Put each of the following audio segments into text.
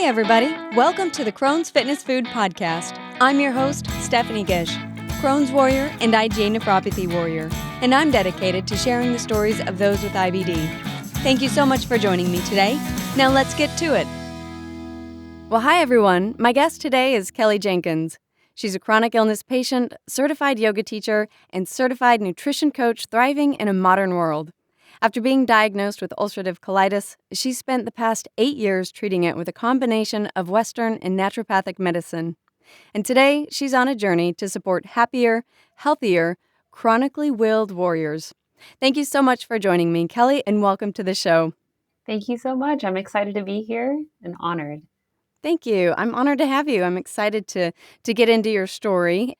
Hey everybody, welcome to the Crohn's Fitness Food Podcast. I'm your host, Stephanie Gish, Crohn's warrior and IgA nephropathy warrior, and I'm dedicated to sharing the stories of those with IBD. Thank you so much for joining me today. Now let's get to it. Well, hi everyone. My guest today is Kelly Jenkins. She's a chronic illness patient, certified yoga teacher, and certified nutrition coach thriving in a modern world. After being diagnosed with ulcerative colitis, she's spent the past 8 years treating it with a combination of Western and naturopathic medicine. And today, she's on a journey to support happier, healthier, chronically willed warriors. Thank you so much for joining me, Kelly, and welcome to the show. Thank you so much. I'm excited to be here and honored. Thank you. I'm honored to have you. I'm excited to get into your story.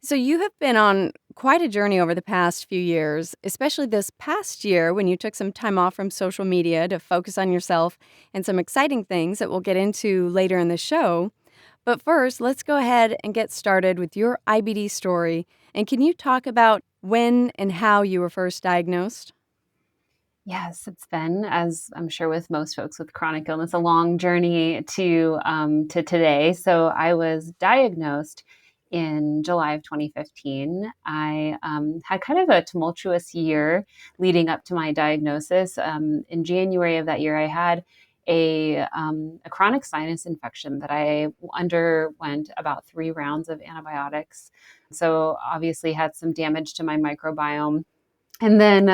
So you have been on quite a journey over the past few years, especially this past year when you took some time off from social media to focus on yourself and some exciting things that we'll get into later in the show. But first, let's go ahead and get started with your IBD story. And can you talk about when and how you were first diagnosed? Yes, it's been, as I'm sure with most folks with chronic illness, a long journey to today. So I was diagnosed in July of 2015. I had kind of a tumultuous year leading up to my diagnosis. In January of that year, I had a chronic sinus infection that I underwent about 3 rounds of antibiotics. So obviously had some damage to my microbiome. And then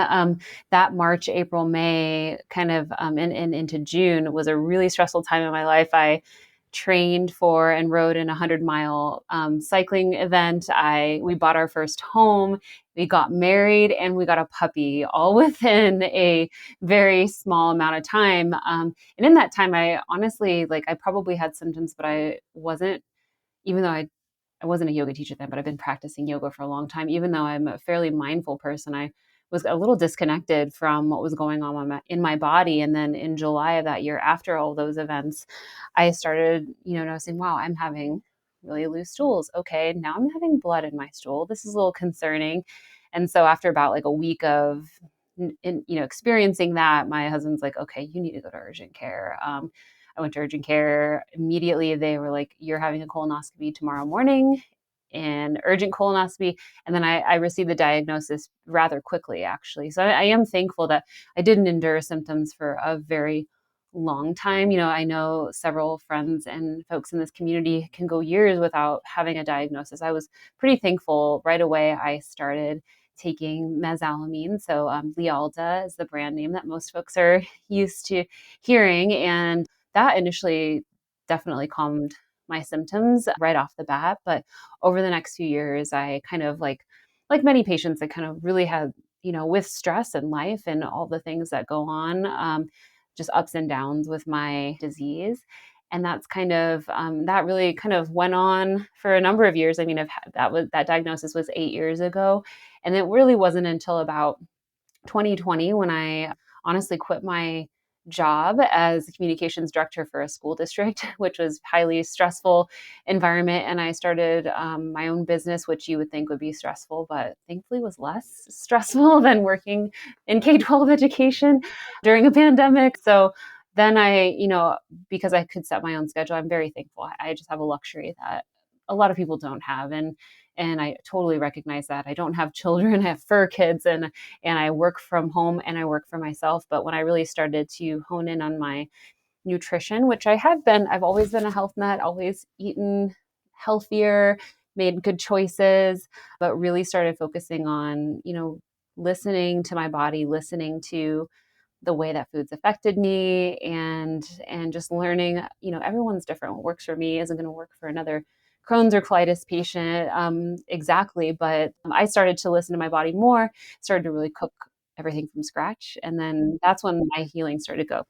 that March, April, May, kind of and into June was a really stressful time in my life. I trained for and rode in a 100-mile cycling event. We bought our first home, we got married, and we got a puppy, all within a very small amount of time. And in that time, I honestly, I probably had symptoms, but I wasn't, even though I wasn't a yoga teacher then, but I've been practicing yoga for a long time. Even though I'm a fairly mindful person, I was a little disconnected from what was going on in my body. And then in July of that year, after all those events, I started, noticing, wow, I'm having really loose stools. Okay, now I'm having blood in my stool. This is a little concerning. And so after about a week of experiencing that, my husband's like, okay, you need to go to urgent care. I went to urgent care immediately. They were like, you're having a colonoscopy tomorrow morning, and urgent colonoscopy. And then I received the diagnosis rather quickly, actually. So I am thankful that I didn't endure symptoms for a very long time. I know several friends and folks in this community can go years without having a diagnosis. I was pretty thankful. Right away, I started taking mesalamine. So Lialda is the brand name that most folks are used to hearing. And that initially definitely calmed my symptoms right off the bat. But over the next few years, I kind of like many patients, I kind of really had, with stress and life and all the things that go on, just ups and downs with my disease. And that's kind of that really kind of went on for a number of years. I mean, that diagnosis was 8 years ago, and it really wasn't until about 2020 when I honestly quit my job as a communications director for a school district, which was highly stressful environment. And I started my own business, which you would think would be stressful, but thankfully was less stressful than working in K-12 education during a pandemic. So then because I could set my own schedule, I'm very thankful. I just have a luxury that a lot of people don't have. And I totally recognize that. I don't have children, I have fur kids, and I work from home and I work for myself. But when I really started to hone in on my nutrition, which I've always been a health nut, always eaten healthier, made good choices, but really started focusing on, listening to my body, listening to the way that foods affected me, and just learning, everyone's different. What works for me isn't going to work for another Crohn's or colitis patient exactly. But I started to listen to my body more, started to really cook everything from scratch. And then that's when my healing started to go.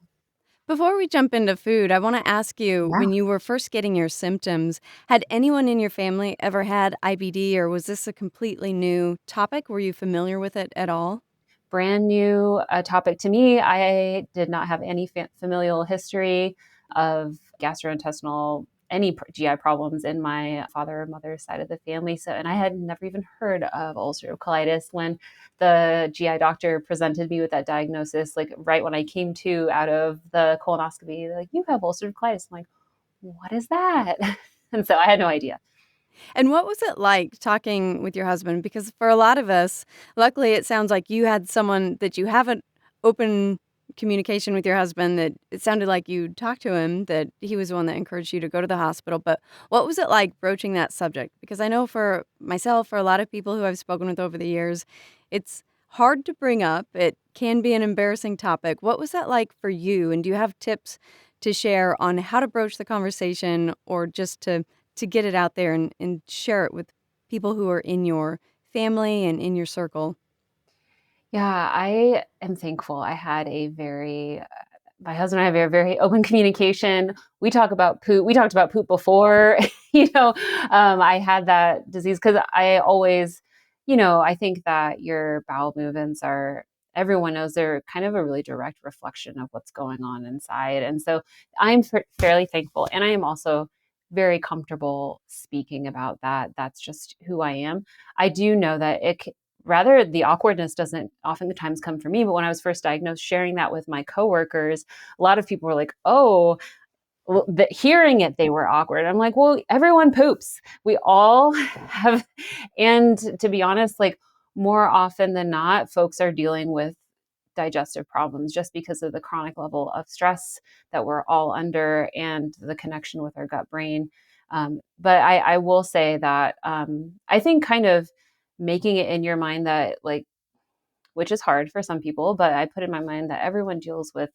Before we jump into food, I want to ask you, Yeah. when you were first getting your symptoms, had anyone in your family ever had IBD, or was this a completely new topic? Were you familiar with it at all? Brand new topic to me. I did not have any familial history of gastrointestinal, any GI problems in my father or mother's side of the family. So, and I had never even heard of ulcerative colitis when the GI doctor presented me with that diagnosis, right when I came to out of the colonoscopy, they're like, you have ulcerative colitis. I'm like, what is that? And so I had no idea. And what was it like talking with your husband? Because for a lot of us, luckily, it sounds like you had someone that you have an open communication with your husband, that it sounded like you talked to him, that he was the one that encouraged you to go to the hospital. But what was it like broaching that subject? Because I know for myself, for a lot of people who I've spoken with over the years, it's hard to bring up. It can be an embarrassing topic. What was that like for you? And do you have tips to share on how to broach the conversation, or just to get it out there and share it with people who are in your family and in your circle? Yeah, I am thankful. I had my husband and I have a very open communication. We talk about poop. We talked about poop before, I had that disease because I always, I think that your bowel movements everyone knows they're kind of a really direct reflection of what's going on inside. And so I'm fairly thankful. And I am also very comfortable speaking about that. That's just who I am. I do know that rather the awkwardness doesn't oftentimes come from me, but when I was first diagnosed, sharing that with my coworkers, a lot of people were like, oh, well, hearing it, they were awkward. I'm like, well, everyone poops. We all have. And to be honest, like more often than not, folks are dealing with digestive problems just because of the chronic level of stress that we're all under and the connection with our gut brain. But I will say that I think kind of making it in your mind that, like, which is hard for some people, but I put in my mind that everyone deals with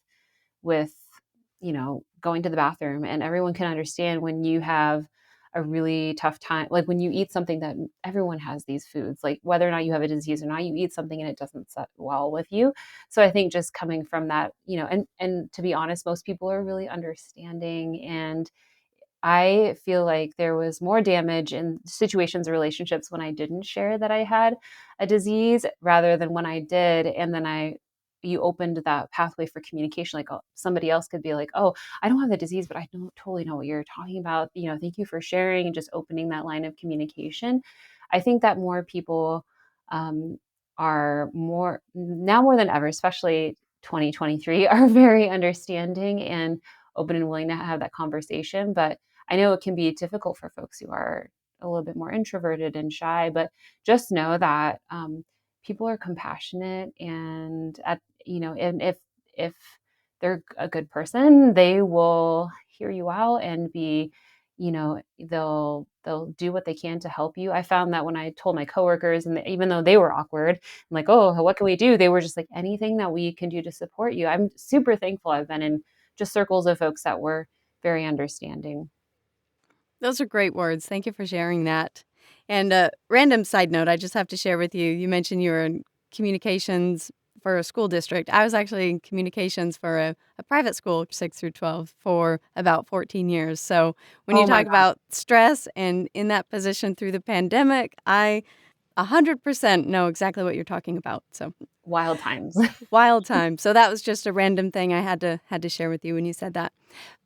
going to the bathroom, and everyone can understand when you have a really tough time, like when you eat something that everyone has these foods, like whether or not you have a disease or not, you eat something and it doesn't set well with you. So I think just coming from that, and to be honest, most people are really understanding. And I feel like there was more damage in situations or relationships when I didn't share that I had a disease rather than when I did. And then you opened that pathway for communication. Like, oh, somebody else could be like, oh, I don't have the disease, but I don't totally know what you're talking about. Thank you for sharing, and just opening that line of communication. I think that more people um, are more than ever, especially 2023, are very understanding and open and willing to have that conversation. But I know it can be difficult for folks who are a little bit more introverted and shy, but just know that people are compassionate, and and if they're a good person, they will hear you out and they'll do what they can to help you. I found that when I told my coworkers, and even though they were awkward, I'm like, oh, what can we do? They were just like, anything that we can do to support you. I'm super thankful. I've been in just circles of folks that were very understanding. Those are great words. Thank you for sharing that. And a random side note, I just have to share with you. You mentioned you were in communications for a school district. I was actually in communications for a private school, 6 through 12, for about 14 years. So when you Oh my talk gosh, about stress and in that position through the pandemic, I 100% know exactly what you're talking about. So wild times. wild time. So that was just a random thing I had to share with you when you said that.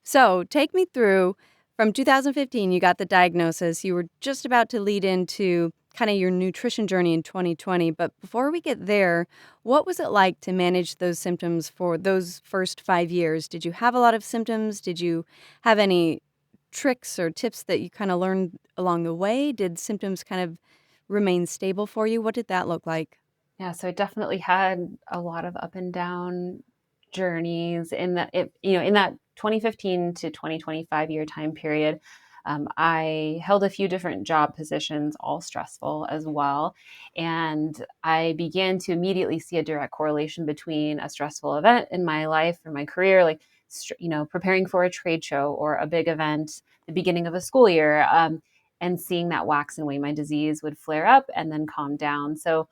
So take me through from 2015, you got the diagnosis. You were just about to lead into kind of your nutrition journey in 2020. But before we get there, what was it like to manage those symptoms for those first 5 years? Did you have a lot of symptoms? Did you have any tricks or tips that you kind of learned along the way? Did symptoms kind of remain stable for you? What did that look like? Yeah, so it definitely had a lot of up and down journeys in that 2015 to 2025 year time period. I held a few different job positions, all stressful as well. And I began to immediately see a direct correlation between a stressful event in my life or my career, like, preparing for a trade show or a big event, the beginning of a school year, and seeing that wax and wane. My disease would flare up and then calm down. So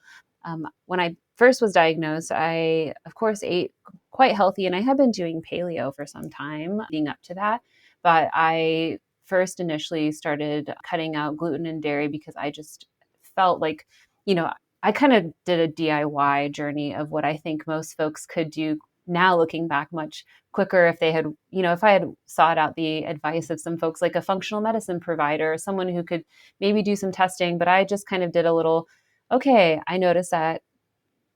when I first was diagnosed, I, of course, ate quite healthy, and I had been doing paleo for some time leading up to that. But I first initially started cutting out gluten and dairy because I just felt like, you know, I kind of did a DIY journey of what I think most folks could do now, looking back much quicker if they had, if I had sought out the advice of some folks like a functional medicine provider or someone who could maybe do some testing. But I just kind of did a little, okay, I noticed that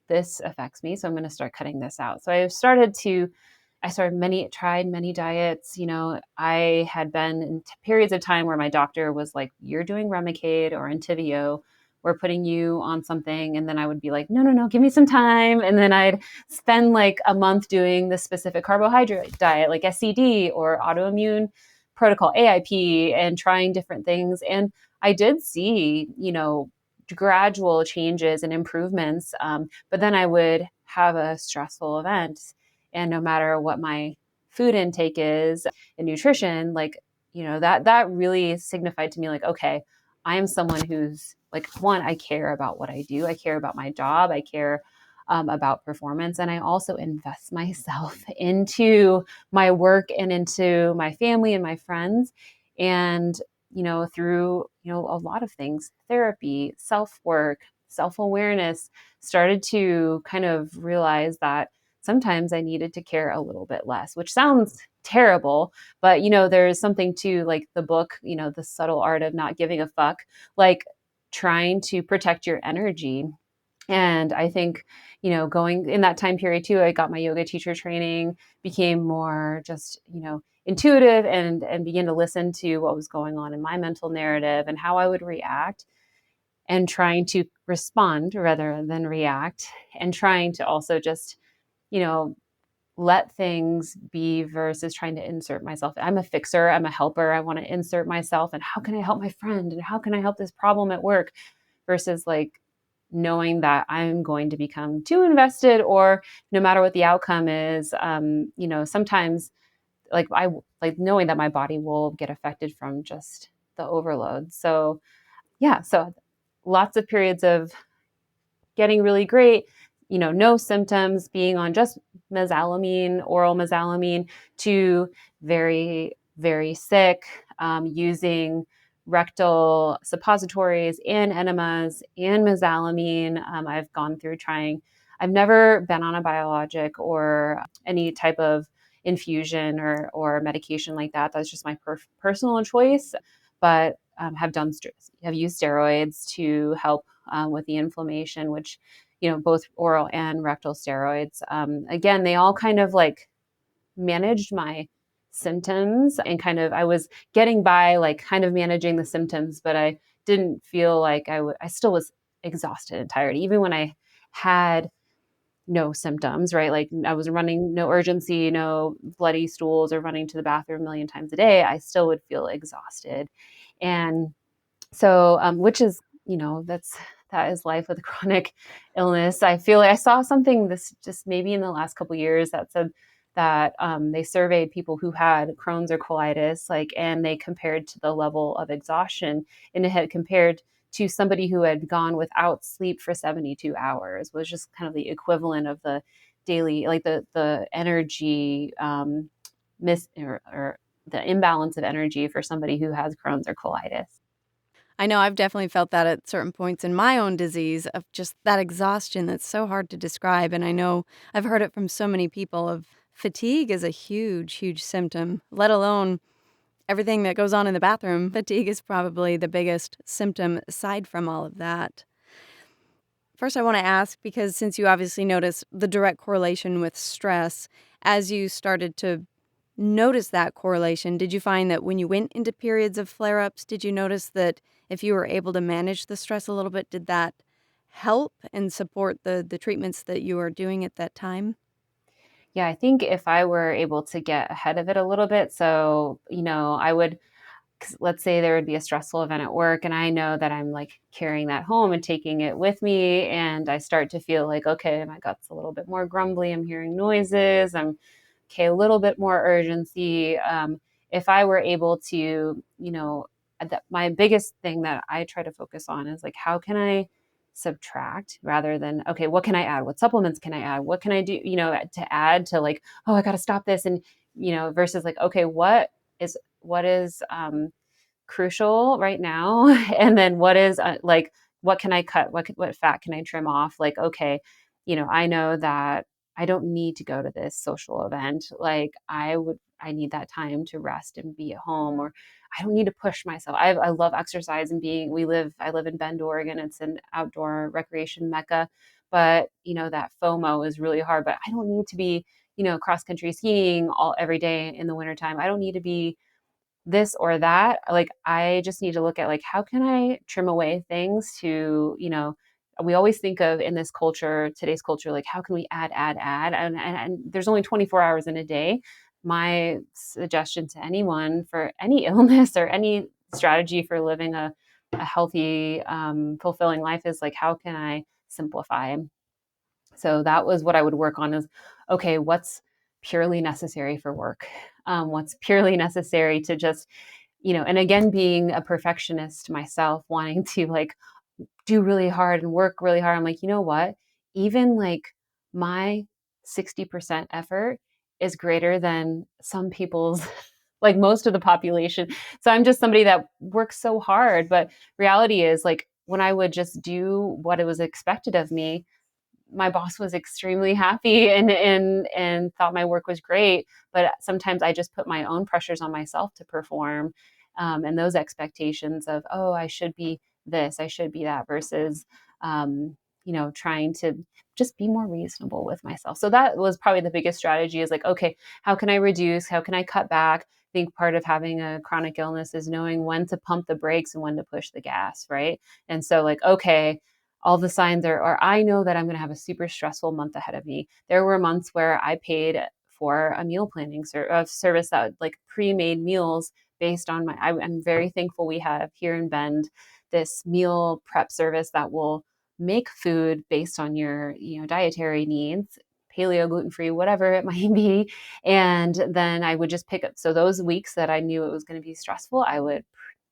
this affects me, so I'm going to start cutting this out. So I started to I tried many diets. I had been in periods of time where my doctor was like, you're doing Remicade or Entyvio, we're putting you on something. And then I would be like, no, no, no, give me some time. And then I'd spend like a month doing this specific carbohydrate diet, like SCD or autoimmune protocol, AIP, and trying different things. And I did see, gradual changes and improvements. But then I would have a stressful event. And no matter what my food intake is and nutrition, like, that really signified to me, like, okay, I am someone who's like, one, I care about what I do. I care about my job. I care about performance. And I also invest myself into my work and into my family and my friends. And, through, a lot of things, therapy, self work, self awareness, started to kind of realize that sometimes I needed to care a little bit less, which sounds terrible, but there's something to like the book, The Subtle Art of Not Giving a Fuck, like trying to protect your energy. And I think, going in that time period too, I got my yoga teacher training, became more just, intuitive and began to listen to what was going on in my mental narrative and how I would react and trying to respond rather than react and trying to also just, you know, let things be versus trying to insert myself. I'm a fixer, I'm a helper. I want to insert myself and how can I help my friend and how can I help this problem at work versus like knowing that I'm going to become too invested or no matter what the outcome is, sometimes like I like knowing that my body will get affected from just the overload. So yeah, so lots of periods of getting really great, no symptoms, being on just mesalamine, oral mesalamine, to very, very sick, using rectal suppositories and enemas and mesalamine. I've gone through trying, I've never been on a biologic or any type of infusion or medication like that. That's just my personal choice. But have used steroids to help with the inflammation, which, both oral and rectal steroids. Again, they all kind of like managed my symptoms and I was getting by, like kind of managing the symptoms, but I didn't feel like I still was exhausted and tired, even when I had no symptoms, right? Like I was running no urgency, no bloody stools or running to the bathroom a million times a day. I still would feel exhausted. And so, which is, that is life with chronic illness. I feel like I saw something this just maybe in the last couple of years that said that they surveyed people who had Crohn's or colitis, like, and they compared to the level of exhaustion, and it had compared to somebody who had gone without sleep for 72 hours, was just kind of the equivalent of the daily, like the energy or the imbalance of energy for somebody who has Crohn's or colitis. I know I've definitely felt that at certain points in my own disease of just that exhaustion that's so hard to describe. And I know I've heard it from so many people of fatigue is a huge, huge symptom, let alone everything that goes on in the bathroom. Fatigue is probably the biggest symptom aside from all of that. First, I want to ask, because since you obviously notice the direct correlation with stress, as you started to notice that correlation, did you find that when you went into periods of flare ups, did you notice that if you were able to manage the stress a little bit, did that help and support the treatments that you were doing at that time? Yeah, I think if I were able to get ahead of it a little bit, so, I would, 'cause let's say there would be a stressful event at work and I know that I'm like carrying that home and taking it with me. And I start to feel like, okay, my gut's a little bit more grumbly. I'm hearing noises. I'm okay, a little bit more urgency. If I were able to, my biggest thing that I try to focus on is like, how can I subtract rather than, okay, what can I add? What supplements can I add? What can I do, to add to like, oh, I got to stop this. And, versus like, okay, what is crucial right now and then what is like what can I cut, what fat can I trim off, like, okay, I know that I don't need to go to this social event, like I need that time to rest and be at home, or I don't need to push myself. I love exercise and I live in Bend, Oregon. It's an outdoor recreation mecca, but that FOMO is really hard, but I don't need to be cross country skiing every day in the wintertime. I don't need to be this or that. Like, I just need to look at, like, how can I trim away things to, we always think of, in this culture, today's culture, like, how can we add? And there's only 24 hours in a day. My suggestion to anyone for any illness or any strategy for living a healthy, fulfilling life is like, how can I simplify? So that was what I would work on is, okay, what's purely necessary for work? What's purely necessary to just, and again, being a perfectionist myself, wanting to like do really hard and work really hard. I'm like, you know what? Even like my 60% effort is greater than some people's, like most of the population. So I'm just somebody that works so hard. But reality is, like, when I would just do what it was expected of me, my boss was extremely happy and thought my work was great. But sometimes I just put my own pressures on myself to perform, and those expectations of, oh, I should be this, I should be that, versus trying to just be more reasonable with myself. So that was probably the biggest strategy, is like, okay, how can I reduce, how can I cut back? I think part of having a chronic illness is knowing when to pump the brakes and when to push the gas, right? And so, like, okay, all the signs are, or I know that I'm going to have a super stressful month ahead of me. There were months where I paid for a meal planning service that, like, pre-made meals based on I'm very thankful we have here in Bend this meal prep service that will make food based on your, dietary needs, paleo, gluten-free, whatever it might be. And then I would just pick up. So those weeks that I knew it was going to be stressful, I would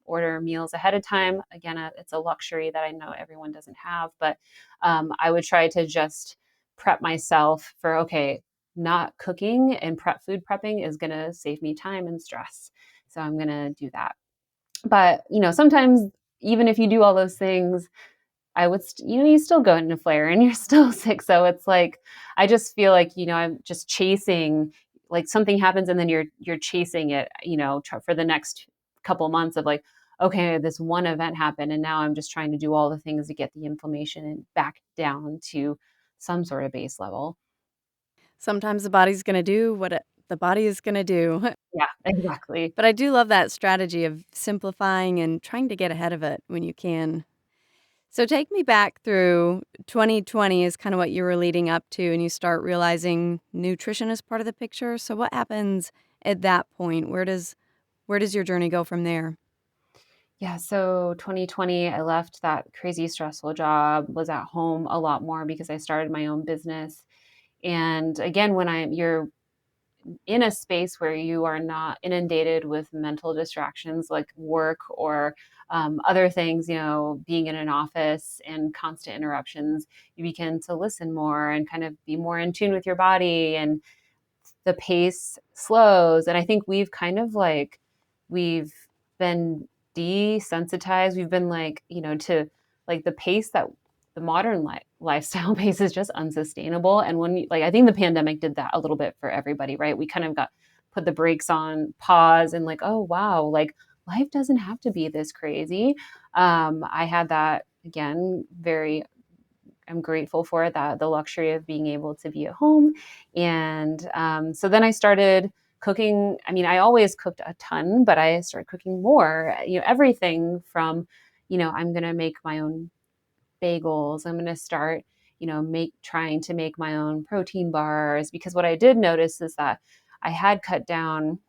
order meals ahead of time. Again, it's a luxury that I know everyone doesn't have, but I would try to just prep myself for, okay, not cooking and food prepping is going to save me time and stress. So I'm going to do that. But, sometimes even if you do all those things, I would, you still go into flare and you're still sick. So it's like, I just feel like, I'm just chasing, like, something happens and then you're chasing it, for the next couple months of, like, okay, this one event happened and now I'm just trying to do all the things to get the inflammation back down to some sort of base level. Sometimes the body's gonna do what the body is gonna do. Yeah, exactly. But I do love that strategy of simplifying and trying to get ahead of it when you can. So take me back through 2020 is kind of what you were leading up to, and you start realizing nutrition is part of the picture. So what happens at that point? Where does your journey go from there? Yeah, so 2020, I left that crazy stressful job, was at home a lot more because I started my own business. And again, when you're in a space where you are not inundated with mental distractions like work or other things, being in an office and constant interruptions, you begin to listen more and kind of be more in tune with your body, and the pace slows. And I think we've kind of like, we've been desensitized. We've been like, to like the pace that the modern lifestyle pace is just unsustainable. And like, I think the pandemic did that a little bit for everybody, right? We kind of got put the brakes on pause and like, oh, wow, like life doesn't have to be this crazy. I had that again, I'm grateful for that, the luxury of being able to be at home. And so then I started cooking. I mean, I always cooked a ton, but I started cooking more, everything from, I'm going to make my own bagels. I'm going to start, trying to make my own protein bars, because what I did notice is that I had cut down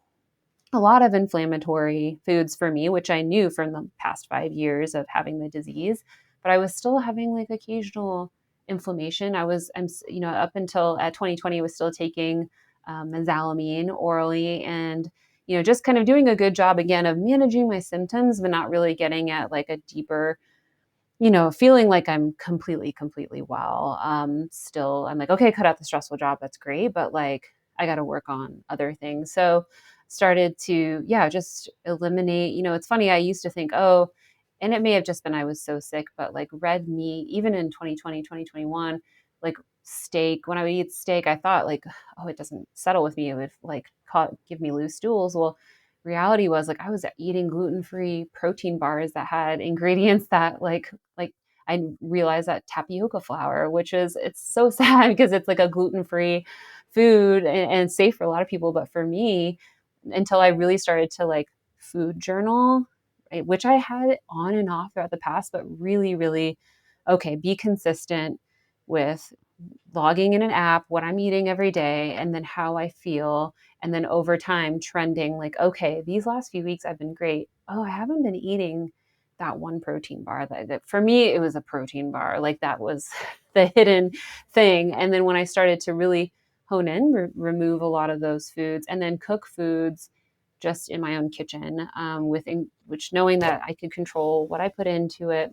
a lot of inflammatory foods for me, which I knew from the past 5 years of having the disease, but I was still having like occasional inflammation. Up until at 2020, I was still taking mesalamine orally, and, just kind of doing a good job again of managing my symptoms, but not really getting at like a deeper, feeling like I'm completely well. Still, I'm like, okay, cut out the stressful job. That's great. But like, I got to work on other things. So started to, yeah, just eliminate, it's funny. I used to think, oh, and it may have just been, I was so sick, but like red meat, even in 2020, 2021, like steak, when I would eat steak, I thought like, oh, it doesn't settle with me. It would like give me loose stools. Well, reality was, like, I was eating gluten-free protein bars that had ingredients that like I realized that tapioca flour, which is, it's so sad because it's like a gluten-free food and safe for a lot of people. But for me, until I really started to like food journal, right, which I had on and off throughout the past, but really, really, okay, be consistent with logging in an app, what I'm eating every day, and then how I feel. And then over time, trending like, okay, these last few weeks I've been great. Oh, I haven't been eating that one protein bar that for me, it was a protein bar. Like that was the hidden thing. And then when I started to really hone in, remove a lot of those foods and then cook foods just in my own kitchen, which knowing that I could control what I put into it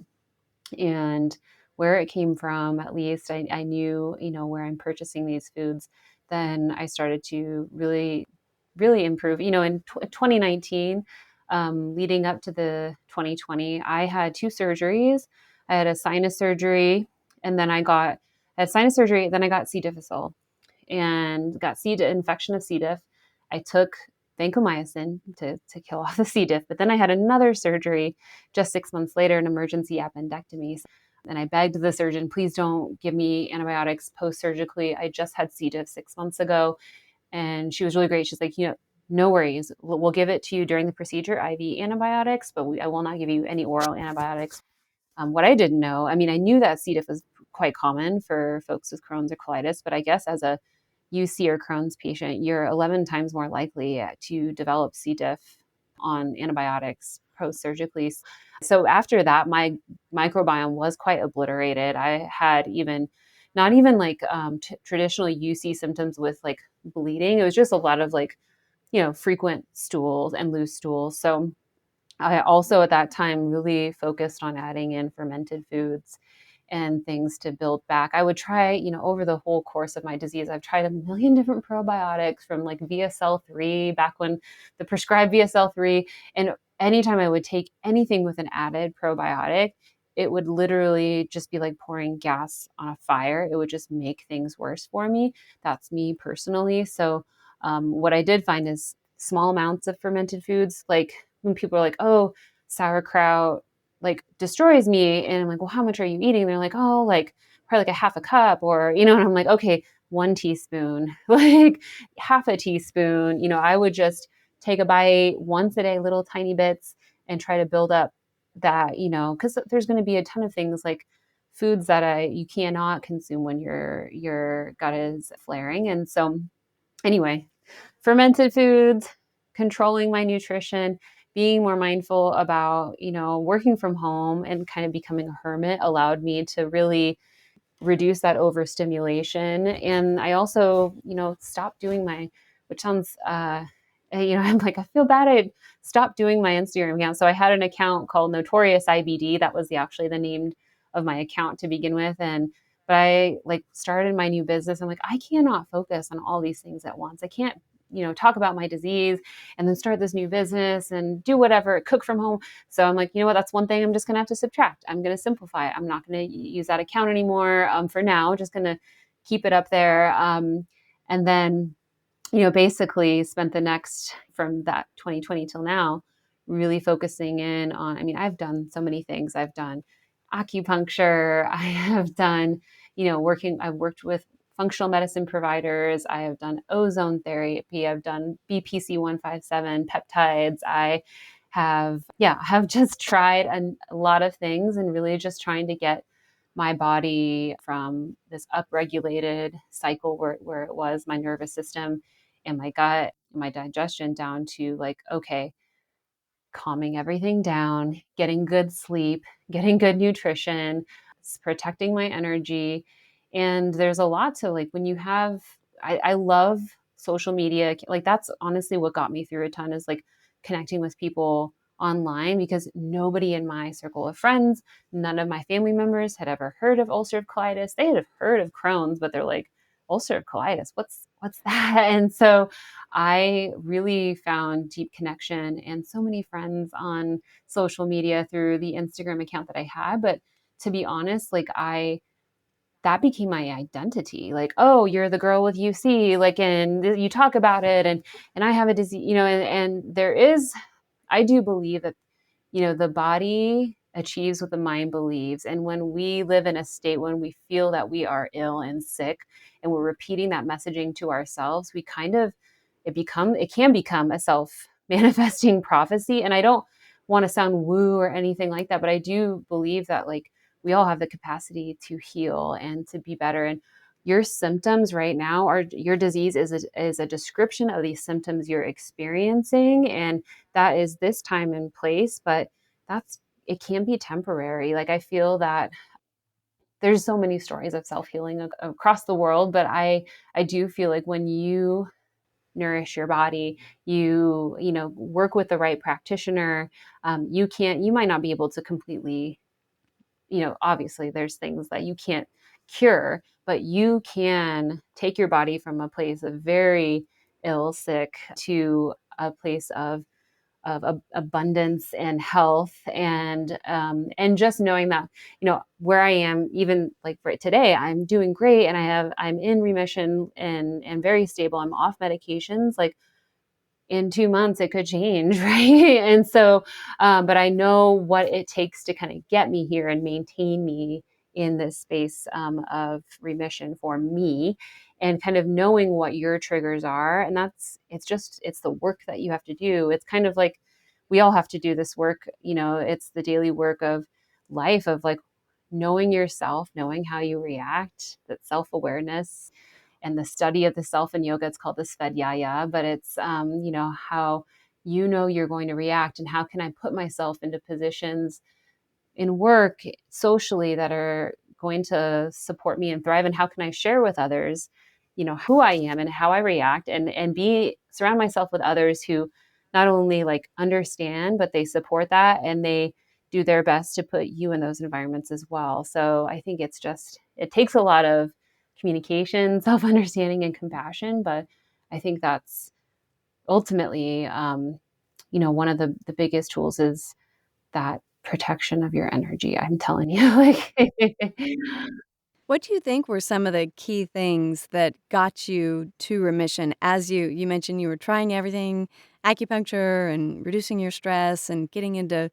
and where it came from, at least I knew, where I'm purchasing these foods, then I started to really, really improve. In 2019, leading up to the 2020, I had two surgeries. I had a sinus surgery, and then had sinus surgery, then I got C. difficile and got infection of C. diff. I took vancomycin to kill off the C. diff, but then I had another surgery just 6 months later, an emergency appendectomy. And I begged the surgeon, please don't give me antibiotics post-surgically. I just had C. diff 6 months ago. And she was really great. She's like, no worries. We'll give it to you during the procedure, IV antibiotics, but I will not give you any oral antibiotics. What I didn't know, I mean, I knew that C. diff was quite common for folks with Crohn's or colitis, but I guess as a UC or Crohn's patient, you're 11 times more likely to develop C. diff on antibiotics post-surgically. So after that, my microbiome was quite obliterated. I had not even like traditional UC symptoms with like bleeding. It was just a lot of like, frequent stools and loose stools. So I also at that time really focused on adding in fermented foods and things to build back. I would try, over the whole course of my disease, I've tried a million different probiotics from like VSL3 back when the prescribed VSL3. And anytime I would take anything with an added probiotic, it would literally just be like pouring gas on a fire. It would just make things worse for me. That's me personally. So what I did find is small amounts of fermented foods, like when people are like, oh, sauerkraut like destroys me. And I'm like, well, how much are you eating? They're like, oh, like probably like a half a cup or, and I'm like, okay, 1 teaspoon, like half a teaspoon. I would just take a bite once a day, little tiny bits, and try to build up that, because there's going to be a ton of things like foods that you cannot consume when your gut is flaring. And so anyway, fermented foods, controlling my nutrition, being more mindful about, working from home and kind of becoming a hermit allowed me to really reduce that overstimulation. And I also, stopped doing which sounds, I'm like, I feel bad. I stopped doing my Instagram account. So I had an account called Notorious IBD. That was actually the name of my account to begin with. But I like started my new business. I'm like, I cannot focus on all these things at once. I can't, talk about my disease and then start this new business and do whatever, cook from home. So I'm like, you know what, that's one thing I'm just going to have to subtract. I'm going to simplify it. I'm not going to use that account anymore for now, just going to keep it up there. And then, basically spent the next from that 2020 till now, really focusing in on, I've done so many things. I've done acupuncture. I have done, I've worked with functional medicine providers. I have done ozone therapy. I've done BPC 157 peptides. I have just tried a lot of things and really just trying to get my body from this upregulated cycle where it was my nervous system and my gut, my digestion down to like, okay, calming everything down, getting good sleep, getting good nutrition, protecting my energy. And there's a lot to like when you have, I love social media. Like that's honestly what got me through a ton is like connecting with people online because nobody in my circle of friends, none of my family members had ever heard of ulcerative colitis. They had heard of Crohn's, but they're like, ulcerative colitis, what's that? And so I really found deep connection and so many friends on social media through the Instagram account that I had. But to be honest, like that became my identity. Like, oh, you're the girl with UC, like, and you talk about it and I have a disease, and there is, I do believe that, the body achieves what the mind believes. And when we live in a state when we feel that we are ill and sick, and we're repeating that messaging to ourselves, we kind of, it can become a self manifesting prophecy. And I don't want to sound woo or anything like that, but I do believe that like we all have the capacity to heal and to be better. And your symptoms right now are, your disease is a description of these symptoms you're experiencing. And that is this time and place, but that's, it can be temporary. Like I feel that there's so many stories of self-healing across the world, but I do feel like when you nourish your body, you know, work with the right practitioner, you might not be able to completely, you know, obviously there's things that you can't cure, but you can take your body from a place of very ill, sick, to a place of abundance and health, and just knowing that, you know, where I am, even like for today, I'm doing great, and I'm in remission and very stable. I'm off medications. Like in 2 months it could change, right? And so but I know what it takes to kind of get me here and maintain me in this space of remission for me, and kind of knowing what your triggers are. And that's, it's the work that you have to do. It's kind of like we all have to do this work, you know, it's the daily work of life, of like knowing yourself, knowing how you react, that self-awareness. And the study of the self in yoga, it's called the Svadhyaya, but it's, you know, how you know you're going to react, and how can I put myself into positions in work, socially, that are going to support me and thrive, and how can I share with others, you know, who I am and how I react, and be, surround myself with others who not only like understand, but they support that, and they do their best to put you in those environments as well. So I think it's just, it takes a lot of communication, self-understanding, and compassion, but I think that's ultimately, you know, one of the biggest tools is that protection of your energy. I'm telling you, like, What do you think were some of the key things that got you to remission? As you mentioned you were trying everything, acupuncture and reducing your stress and getting into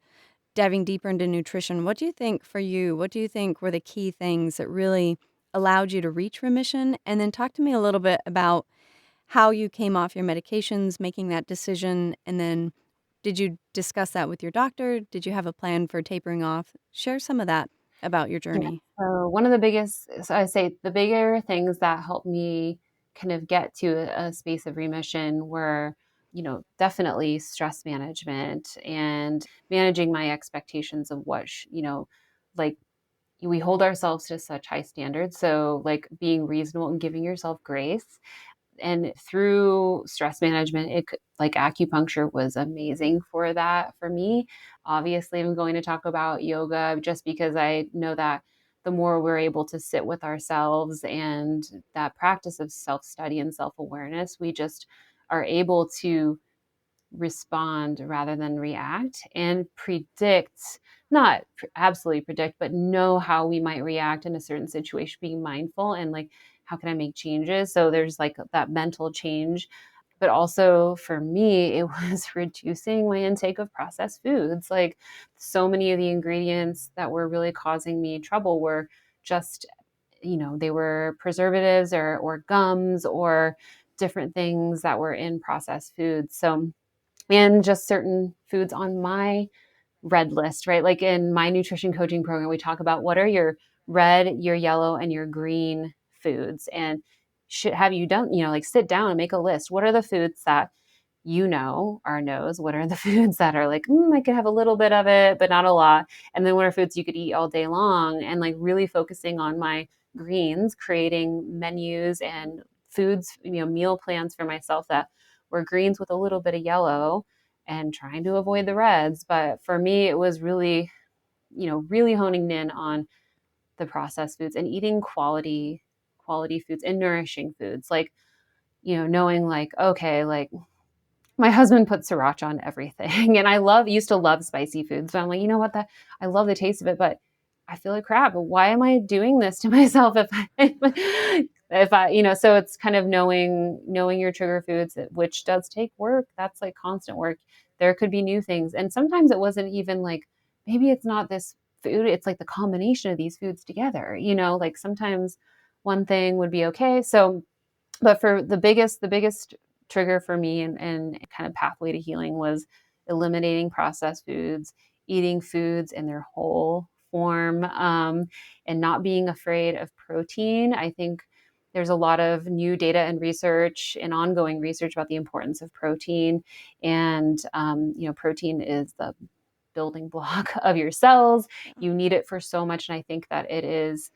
diving deeper into nutrition. What do you think for you? What do you think were the key things that really allowed you to reach remission? And then talk to me a little bit about how you came off your medications, making that decision, and then did you discuss that with your doctor? Did you have a plan for tapering off? Share some of that about your yeah. journey. So one of the biggest, so I say the bigger things that helped me kind of get to a space of remission were, you know, definitely stress management and managing my expectations of what, you know, like we hold ourselves to such high standards. So like being reasonable and giving yourself grace, and through stress management, like acupuncture was amazing for that for me. Obviously, I'm going to talk about yoga just because I know that the more we're able to sit with ourselves, and that practice of self-study and self-awareness, we just are able to respond rather than react, and predict, not absolutely predict, but know how we might react in a certain situation, being mindful and like, how can I make changes? So there's like that mental change. But also for me, it was reducing my intake of processed foods. Like so many of the ingredients that were really causing me trouble were just, you know, they were preservatives or gums or different things that were in processed foods. So, and just certain foods on my red list, right? Like in my nutrition coaching program, we talk about what are your red, your yellow, and your green foods. And should have you done, you know, like sit down and make a list. What are the foods that you know are no's? What are the foods that are like, I could have a little bit of it, but not a lot? And then what are foods you could eat all day long? And like really focusing on my greens, creating menus and foods, you know, meal plans for myself that were greens with a little bit of yellow, and trying to avoid the reds. But for me, it was really, you know, really honing in on the processed foods and eating quality foods and nourishing foods. Like, you know, knowing like, okay, like my husband puts sriracha on everything. And I used to love spicy foods. But I'm like, you know what, that I love the taste of it, but I feel like crap. Why am I doing this to myself if I, you know, so it's kind of knowing your trigger foods, which does take work. That's like constant work. There could be new things. And sometimes it wasn't even like maybe it's not this food, it's like the combination of these foods together, like sometimes one thing would be okay. So, but for the biggest trigger for me and kind of pathway to healing was eliminating processed foods, eating foods in their whole form, and not being afraid of protein. I think there's a lot of new data and research and ongoing research about the importance of protein. And, protein is the building block of your cells. You need it for so much. And I think that it is,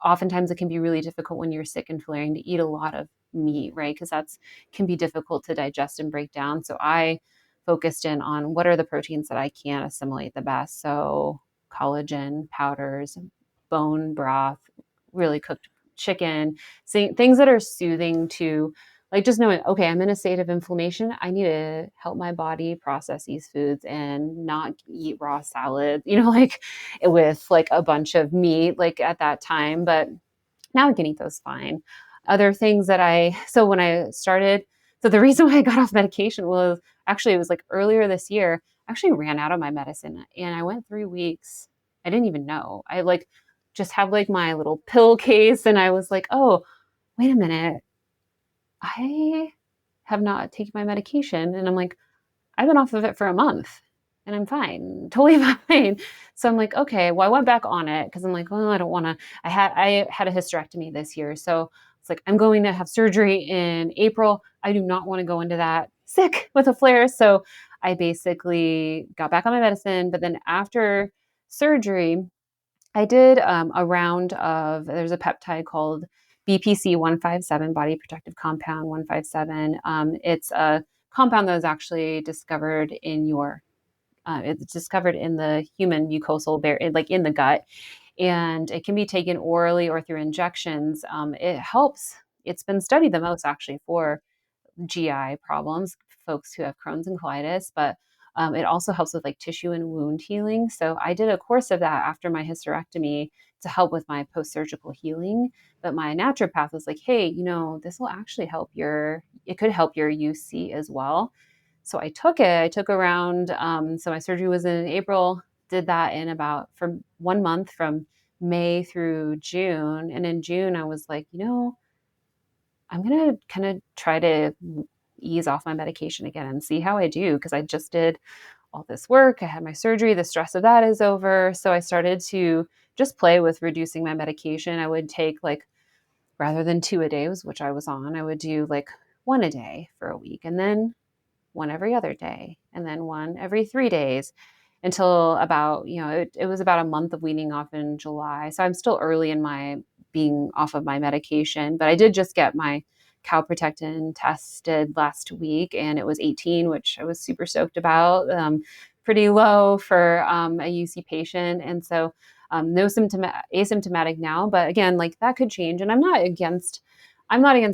oftentimes it can be really difficult when you're sick and flaring to eat a lot of meat, right? Because that's can be difficult to digest and break down. So I focused in on what are the proteins that I can assimilate the best. So collagen powders, bone broth, really cooked chicken, things that are soothing to like just knowing, okay, I'm in a state of inflammation. I need to help my body process these foods and not eat raw salad, like with like a bunch of meat, like at that time. But now I can eat those fine. Other things that so when I started, so the reason why I got off medication was actually, it was like earlier this year, I actually ran out of my medicine and I went 3 weeks. I didn't even know. I like just have like my little pill case and I was like, oh, wait a minute. I have not taken my medication. And I'm like, I've been off of it for a month and I'm fine, totally fine. So I'm like, okay, well, I went back on it because I'm like, well, I don't want to. I had a hysterectomy this year. So it's like, I'm going to have surgery in April. I do not want to go into that sick with a flare. So I basically got back on my medicine. But then after surgery, I did a round of, there's a peptide called BPC 157, body protective compound 157. It's a compound that was actually discovered it's discovered in the human mucosal barrier, like in the gut, and it can be taken orally or through injections. It helps. It's been studied the most actually for GI problems, folks who have Crohn's and colitis, but it also helps with like tissue and wound healing. So I did a course of that after my hysterectomy to help with my post-surgical healing. But my naturopath was like, hey, this will actually it could help your UC as well. So I took it. I took around, so my surgery was in April, did that in about for 1 month from May through June. And in June, I was like, I'm going to kind of try to ease off my medication again and see how I do because I just did all this work. I had my surgery. The stress of that is over. So I started to just play with reducing my medication. I would take like, rather than 2 a day, which I was on, I would do like 1 a day for a week and then one every other day and then one every 3 days until about, it was about a month of weaning off in July. So I'm still early in my being off of my medication, but I did just get my calprotectin tested last week and it was 18, which I was super stoked about. Pretty low for a UC patient. And so no asymptomatic now, but again, like that could change. And I'm not against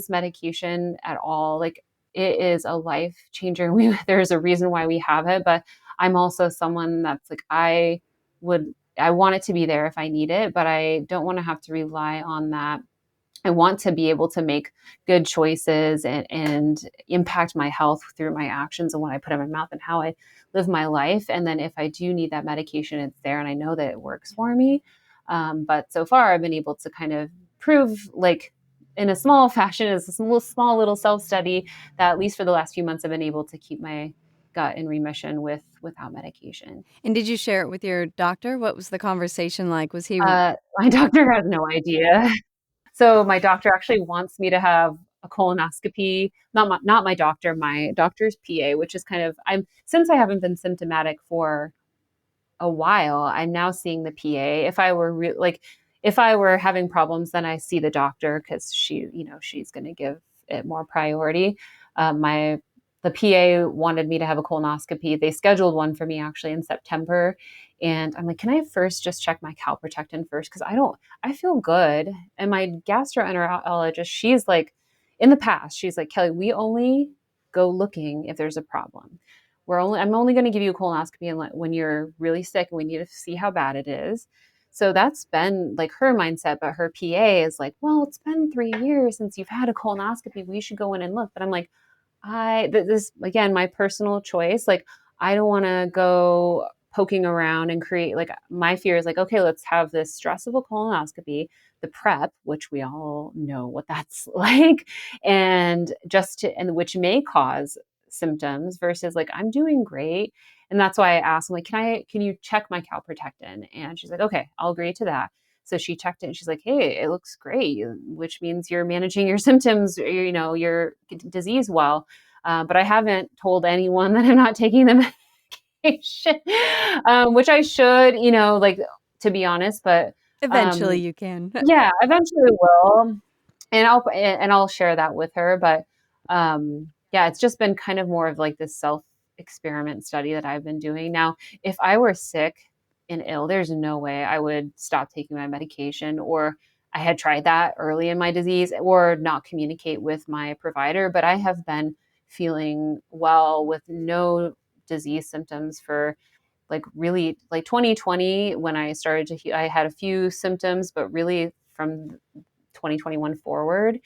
medication at all. Like it is a life changer. There's a reason why we have it, but I'm also someone that's like, I want it to be there if I need it, but I don't want to have to rely on that. I want to be able to make good choices and impact my health through my actions and what I put in my mouth and how I live my life. And then if I do need that medication, it's there and I know that it works for me. But so far, I've been able to kind of prove, like in a small fashion, as a small little self study, that at least for the last few months, I've been able to keep my gut in remission without medication. And did you share it with your doctor? What was the conversation like? Was he My doctor has no idea. So my doctor actually wants me to have a colonoscopy. Not my doctor, my doctor's PA, which is kind of since I haven't been symptomatic for a while, I'm now seeing the PA. If I were having problems, then I see the doctor because she's going to give it more priority. My The PA wanted me to have a colonoscopy. They scheduled one for me actually in September, and I'm like, can I first just check my calprotectin first because I feel good. And my gastroenterologist, she's like, in the past, she's like, Kelly, we only go looking if there's a problem. I'm only going to give you a colonoscopy when you're really sick and we need to see how bad it is. So that's been like her mindset, but her PA is like, well, it's been 3 years since you've had a colonoscopy. We should go in and look. But I'm like, this again, my personal choice. Like, I don't want to go poking around and create, like, my fear is like, okay, let's have this stressful colonoscopy, the prep, which we all know what that's like, and which may cause symptoms versus like, I'm doing great. And that's why I asked, I'm like, can you check my calprotectin? And she's like, okay, I'll agree to that. So she checked it and she's like, hey, it looks great, which means you're managing your symptoms, your disease well. But I haven't told anyone that I'm not taking the medication, which I should, like, to be honest. But Eventually um, you can. yeah, eventually will, and I'll share that with her. But yeah, it's just been kind of more of like this self experiment study that I've been doing. Now, if I were sick and ill, there's no way I would stop taking my medication, or I had tried that early in my disease, or not communicate with my provider. But I have been feeling well with no disease symptoms for, like, really, like 2020 when I started I had a few symptoms, but really from 2021 forward,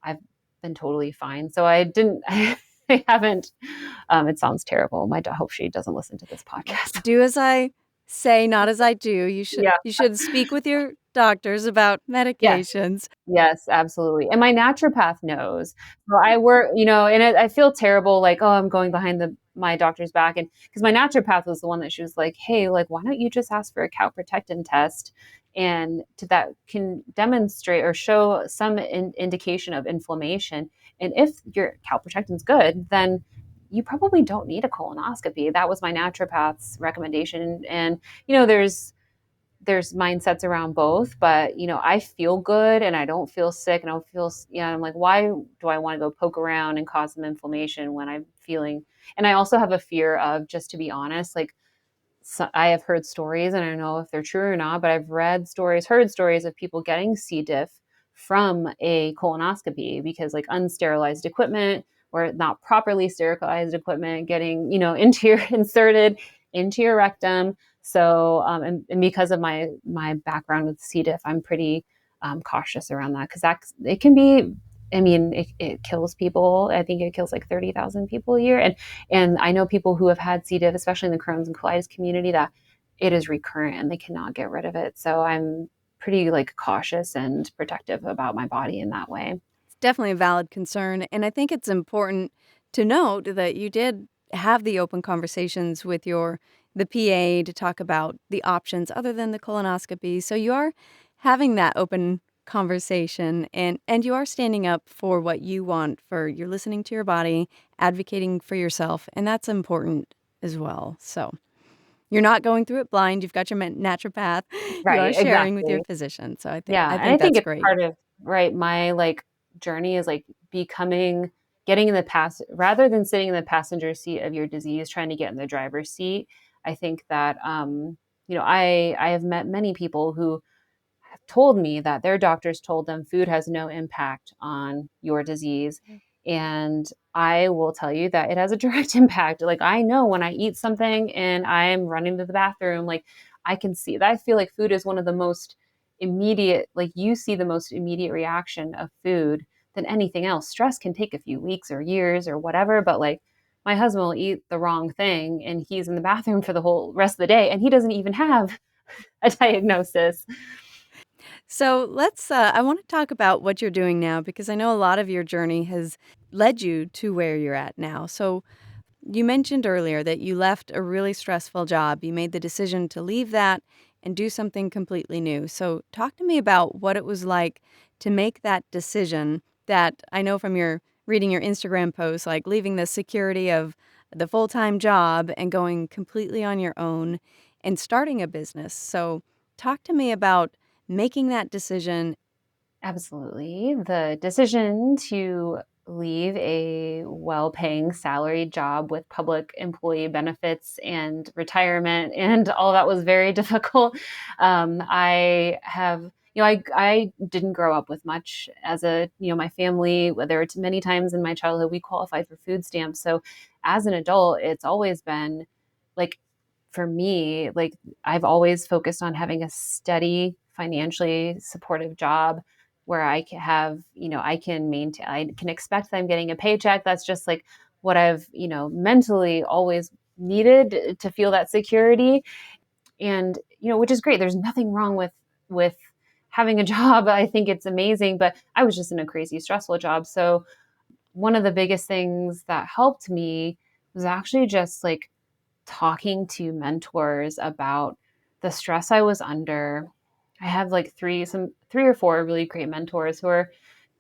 I've been totally fine. So I didn't, I haven't, it sounds terrible. I hope she doesn't listen to this podcast. Do as I say, not as I do. Yeah. You should speak with your doctors about Yes. medications. Yes, absolutely. And my naturopath knows. So I work, and I feel terrible, like, oh, I'm going behind my doctor's back. And because my naturopath was the one that she was like, hey, like, why don't you just ask for a calprotectin test? And that can demonstrate or show some indication of inflammation. And if your calprotectin's good, then you probably don't need a colonoscopy. That was my naturopath's recommendation. And, there's mindsets around both, but I feel good and I don't feel sick and I don't feel, I'm like, why do I want to go poke around and cause some inflammation when I'm feeling? And I also have a fear of, just to be honest, like, so I have heard stories, and I don't know if they're true or not, but I've heard stories of people getting C. diff from a colonoscopy because, like, unsterilized equipment or not properly sterilized equipment getting, inserted into your rectum. So, and because of my background with C. diff, I'm pretty cautious around that, because it can be. I mean, it kills people. I think it kills like 30,000 people a year, and I know people who have had C. diff, especially in the Crohn's and colitis community, that it is recurrent and they cannot get rid of it. So I'm pretty, like, cautious and protective about my body in that way. It's definitely a valid concern. And I think it's important to note that you did have the open conversations with the PA to talk about the options other than the colonoscopy. So you are having that open conversation and you are standing up for what you want, for you're listening to your body, advocating for yourself, and that's important as well. So you're not going through it blind. You've got your naturopath. You are Right, sharing with your exactly. physician. So Yeah, I and I think think that's it's great. part of, right, my, like, journey is, like, getting in the rather than sitting in the passenger seat of your disease, trying to get in the driver's seat. I think that, I have met many people who have told me that their doctors told them food has no impact on your disease. And I will tell you that it has a direct impact. Like, I know when I eat something and I'm running to the bathroom, like, I can see that. I feel like food is one of the most immediate, like, you see the most immediate reaction of food than anything else. Stress can take a few weeks or years or whatever, but, like, my husband will eat the wrong thing and he's in the bathroom for the whole rest of the day and he doesn't even have a diagnosis. So I want to talk about what you're doing now because I know a lot of your journey has led you to where you're at now. So you mentioned earlier that you left a really stressful job. You made the decision to leave that and do something completely new. So talk to me about what it was like to make that decision that I know from your reading your Instagram posts, like leaving the security of the full-time job and going completely on your own and starting a business. So talk to me about making that decision. Absolutely. The decision to leave a well paying salaried job with public employee benefits and retirement and all that was very difficult. I have, I didn't grow up with much as my family, whether it's many times in my childhood, we qualified for food stamps. So as an adult, it's always been like, for me, like, I've always focused on having a steady, financially supportive job where I can have, I can expect that I'm getting a paycheck. That's just like what I've, mentally always needed to feel that security. And, which is great. There's nothing wrong with having a job. I think it's amazing, but I was just in a crazy stressful job. So one of the biggest things that helped me was actually just like talking to mentors about the stress I was under. I have like three or four really great mentors who are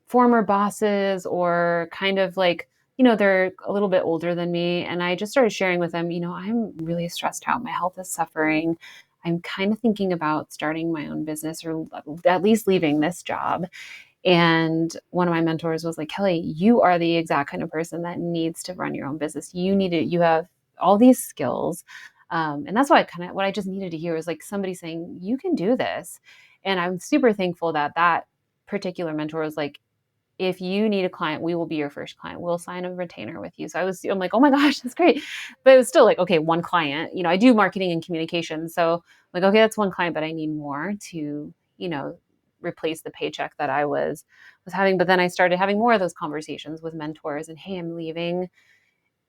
former bosses or kind of like, they're a little bit older than me. And I just started sharing with them, I'm really stressed out. My health is suffering. I'm kind of thinking about starting my own business or at least leaving this job. And one of my mentors was like, Kelly, you are the exact kind of person that needs to run your own business. You have all these skills. And that's what I just needed to hear was like somebody saying, you can do this. And I'm super thankful that that particular mentor was like, if you need a client, we will be your first client. We'll sign a retainer with you. So I'm like, oh my gosh, that's great. But it was still like, okay, one client, I do marketing and communication. So I'm like, okay, that's one client, but I need more to, replace the paycheck that I was having. But then I started having more of those conversations with mentors and, hey, I'm leaving.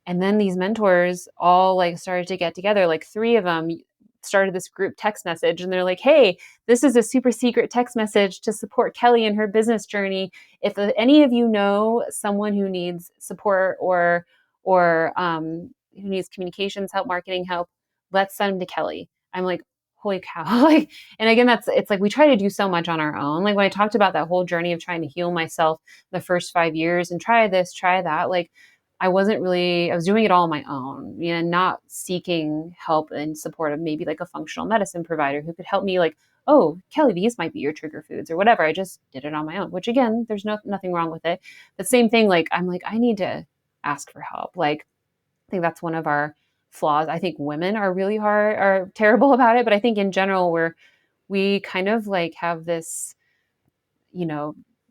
And then these mentors all like started to get together. Like three of them started this group text message and they're like, hey, this is a super secret text message to support Kelly in her business journey. If any of you know someone who needs support or who needs communications help, marketing help, let's send them to Kelly. I'm like, holy cow. Like, and again, it's like we try to do so much on our own. Like when I talked about that whole journey of trying to heal myself the first 5 years and try this, try that, like I was doing it all on my own, not seeking help and support of maybe like a functional medicine provider who could help me like, oh, Kelly, these might be your trigger foods or whatever. I just did it on my own, which again, there's nothing wrong with it. The same thing, like, I'm like, I need to ask for help. Like, I think that's one of our flaws. I think women are terrible about it, but I think in general, we kind of like have this,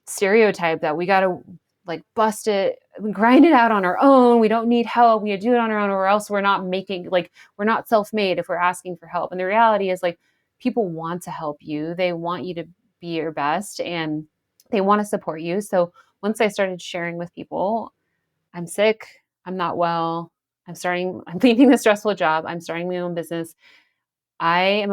stereotype that we got to like bust it, grind it out on our own. We don't need help. We do it on our own, or else we're not self-made if we're asking for help. And the reality is like people want to help you. They want you to be your best and they want to support you. So once I started sharing with people, I'm sick, I'm not well, I'm leaving the stressful job, I'm starting my own business. I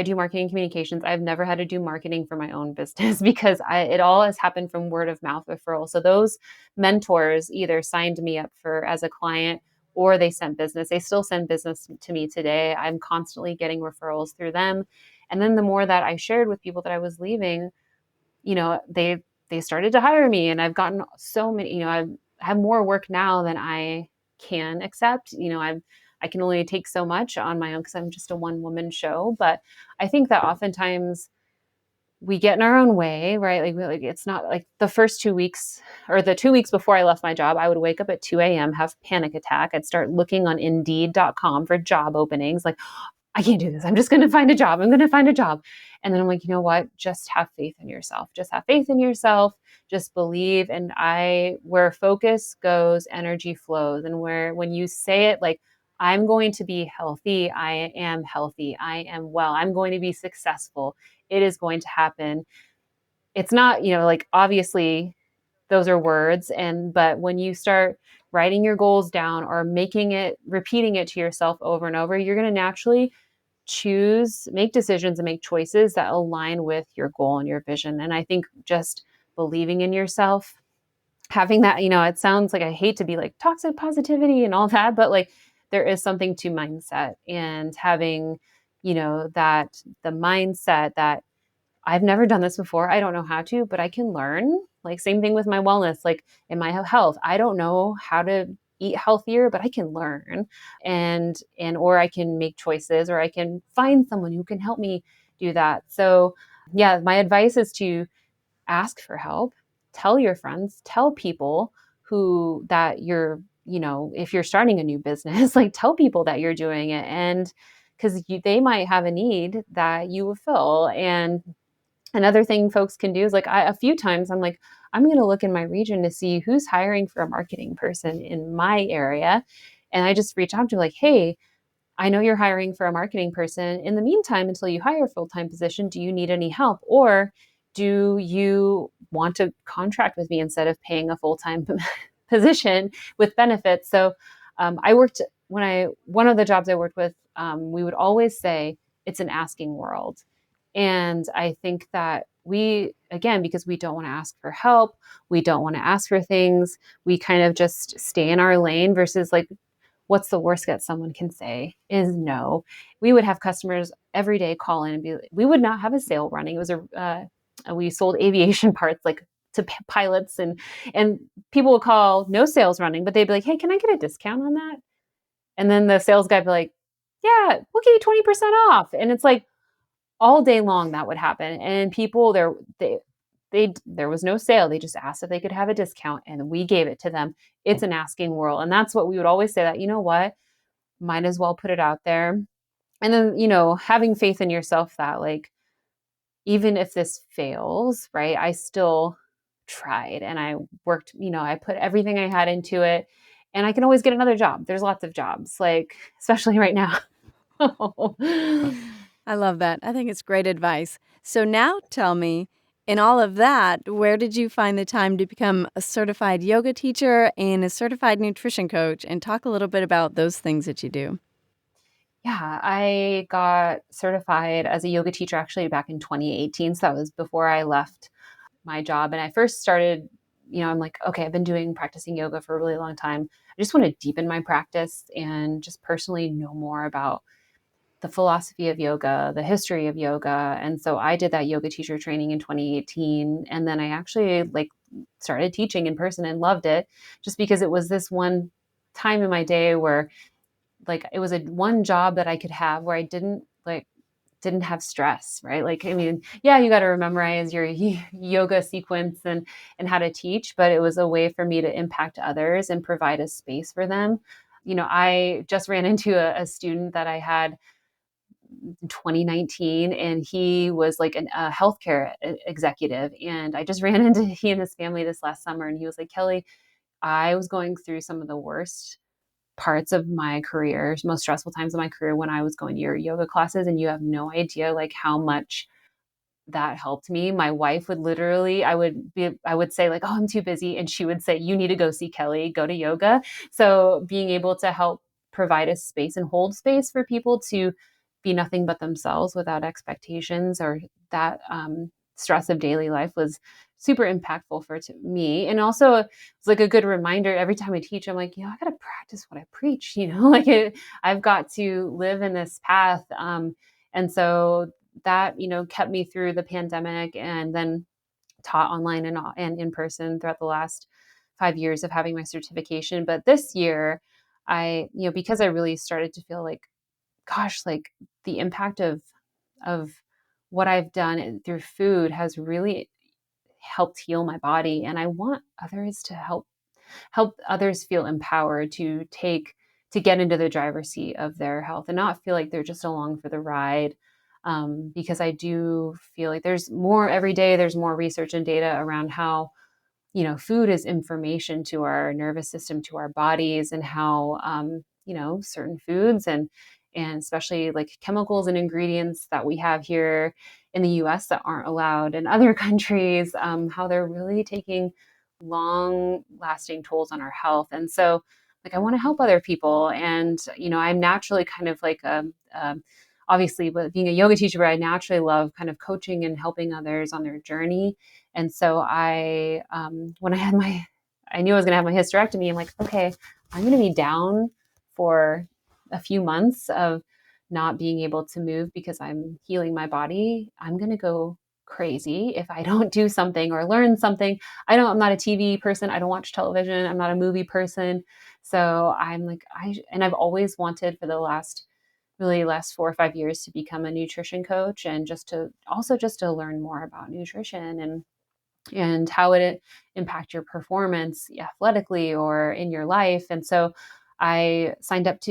do marketing communications. I've never had to do marketing for my own business because it all has happened from word of mouth referral. So those mentors either signed me up as a client or they sent business. They still send business to me today. I'm constantly getting referrals through them. And then the more that I shared with people that I was leaving, they started to hire me and I've gotten so many, I have more work now than I can accept. I can only take so much on my own because I'm just a one woman show. But I think that oftentimes we get in our own way, right? Like it's not like the first 2 weeks or the 2 weeks before I left my job, I would wake up at 2 a.m., have panic attack. I'd start looking on Indeed.com for job openings. Like, I can't do this. I'm just going to find a job. I'm going to find a job. And then I'm like, you know what? Just have faith in yourself. Just have faith in yourself. Just believe. And where focus goes, energy flows. And when you say it like, I'm going to be healthy. I am healthy. I am well. I'm going to be successful. It is going to happen. It's not, like obviously those are words. But when you start writing your goals down or repeating it to yourself over and over, you're going to naturally make decisions and make choices that align with your goal and your vision. And I think just believing in yourself, having that, it sounds like I hate to be like toxic positivity and all that, but like there is something to mindset and having, that the mindset that I've never done this before. I don't know how to, but I can learn. Like same thing with my wellness, like in my health. I don't know how to eat healthier, but I can learn or I can make choices or I can find someone who can help me do that. So yeah, my advice is to ask for help, tell your friends, tell people that you're, if you're starting a new business, like tell people that you're doing it and because they might have a need that you will fill. And another thing folks can do is like a few times I'm like, I'm going to look in my region to see who's hiring for a marketing person in my area. And I just reach out to like, hey, I know you're hiring for a marketing person. In the meantime, until you hire a full-time position, do you need any help? Or do you want to contract with me instead of paying a full-time position with benefits? So I worked one of the jobs I worked with, we would always say it's an asking world. And I think that we, again, because we don't want to ask for help, we don't want to ask for things, we kind of just stay in our lane versus like, what's the worst that someone can say is no. We would have customers every day call in and be, we would not have a sale running. It was we sold aviation parts like to pilots, and people would call no sales running, but they'd be like, hey, can I get a discount on that? And then the sales guy would be like, yeah, we'll give you 20% off. And it's like all day long that would happen. And people there was no sale. They just asked if they could have a discount and we gave it to them. It's an asking world. And that's what we would always say, that, you know what, might as well put it out there. And then, having faith in yourself that like, even if this fails, right, I still tried and I worked, I put everything I had into it, and I can always get another job. There's lots of jobs, like, especially right now. I love that. I think it's great advice. So now tell me, in all of that, where did you find the time to become a certified yoga teacher and a certified nutrition coach? And talk a little bit about those things that you do. Yeah, I got certified as a yoga teacher actually back in 2018. So that was before I left my job. And I first started, I'm like, okay, I've been practicing yoga for a really long time. I just want to deepen my practice and just personally know more about the philosophy of yoga, the history of yoga. And so I did that yoga teacher training in 2018. And then I actually like started teaching in person and loved it, just because it was this one time in my day where like it was a one job that I could have where I didn't have stress, right? Like, I mean, yeah, you got to memorize your yoga sequence and how to teach, but it was a way for me to impact others and provide a space for them. I just ran into a student that I had in 2019, and he was like a healthcare executive. And I just ran into he and his family this last summer, and he was like, Kelly, I was going through some of the worst parts of my career, most stressful times of my career when I was going to your yoga classes. And you have no idea like how much that helped me. My wife would literally, I would say like, oh, I'm too busy. And she would say, you need to go see Kelly, go to yoga. So being able to help provide a space and hold space for people to be nothing but themselves without expectations or that stress of daily life was super impactful for me. And also it's like a good reminder every time I teach, I'm like, I got to practice what I preach, like I've got to live in this path. And so that, kept me through the pandemic, and then taught online and in person throughout the last 5 years of having my certification. But this year, because I really started to feel like, gosh, like the impact of what I've done through food has really helped heal my body. And I want others to help others feel empowered to get into the driver's seat of their health and not feel like they're just along for the ride. Because I do feel like there's more every day, there's more research and data around how, food is information to our nervous system, to our bodies, and how, certain foods and especially like chemicals and ingredients that we have here in the US that aren't allowed in other countries, how they're really taking long lasting tolls on our health. And so like I want to help other people. And I'm naturally kind of like obviously, but being a yoga teacher, I naturally love kind of coaching and helping others on their journey. And so when I knew I was going to have my hysterectomy, I'm like, okay, I'm going to be down for a few months of not being able to move because I'm healing my body. I'm going to go crazy if I don't do something or learn something. I'm not a TV person. I don't watch television. I'm not a movie person. So I'm like, and I've always wanted for the last 4 or 5 years to become a nutrition coach, and just to learn more about nutrition and how it impact your performance athletically or in your life. And so I signed up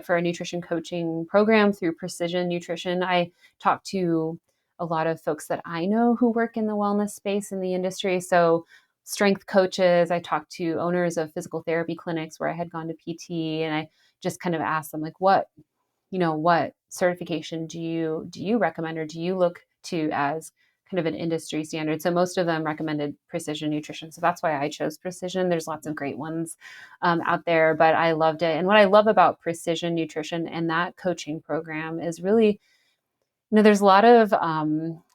for a nutrition coaching program through Precision Nutrition. I talked to a lot of folks that I know who work in the wellness space in the industry. So strength coaches, I talked to owners of physical therapy clinics where I had gone to PT, and I just kind of asked them like, what certification do you recommend or do you look to as kind of an industry standard. So most of them recommended precision nutrition. So that's why I chose precision. There's lots of great ones out there, but I loved it. And what I love about precision nutrition and that coaching program is really, there's a lot of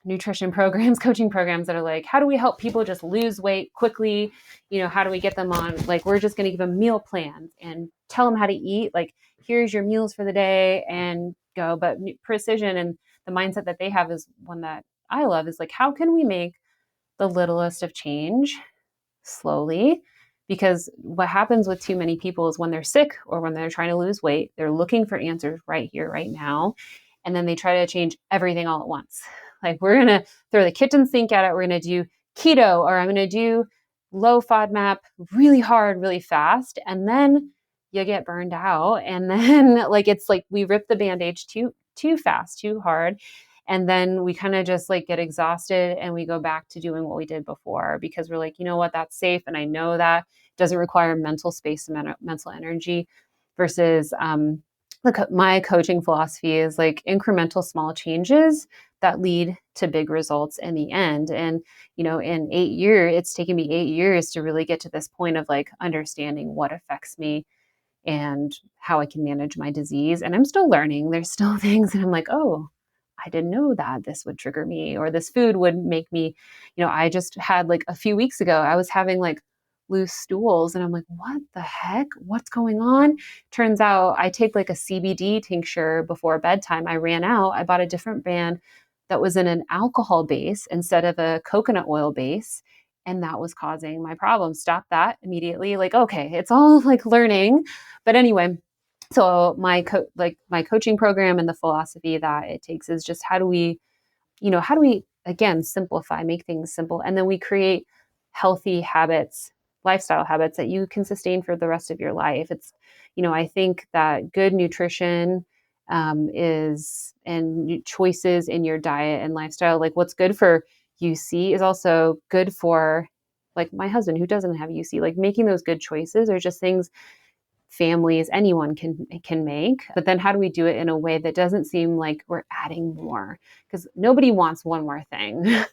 nutrition programs, coaching programs that are like, how do we help people just lose weight quickly? How do we get them on, like, we're just going to give them meal plans and tell them how to eat. Like, here's your meals for the day and go. But precision and the mindset that they have is one that I love, is like, how can we make the littlest of change slowly? Because what happens with too many people is when they're sick or when they're trying to lose weight, they're looking for answers right here, right now. And then they try to change everything all at once. Like, we're going to throw the kitchen sink at it. We're going to do keto, or I'm going to do low FODMAP really hard, really fast. And then you get burned out. And then like, it's like we rip the Band-Aid too fast, too hard. And then we kind of just like get exhausted and we go back to doing what we did before, because we're like, you know what, that's safe. And I know that doesn't require mental space and mental energy. Versus my coaching philosophy is like incremental small changes that lead to big results in the end. And, in 8 years, it's taken me 8 years to really get to this point of like understanding what affects me and how I can manage my disease. And I'm still learning. There's still things that I'm like, oh, I didn't know that this would trigger me, or this food would make me, I just had like a few weeks ago, I was having like loose stools and I'm like, what the heck? What's going on? Turns out I take like a CBD tincture before bedtime. I ran out. I bought a different brand that was in an alcohol base instead of a coconut oil base. And that was causing my problem. Stop that immediately. Like, okay, it's all like learning. But anyway, so my coaching program and the philosophy that it takes is just how do we again simplify, make things simple, and then we create healthy habits, lifestyle habits that you can sustain for the rest of your life. It's, I think that good nutrition is, and choices in your diet and lifestyle, like what's good for UC is also good for like my husband who doesn't have UC. Like, making those good choices are just things families, anyone can make. But then how do we do it in a way that doesn't seem like we're adding more? Because nobody wants one more thing.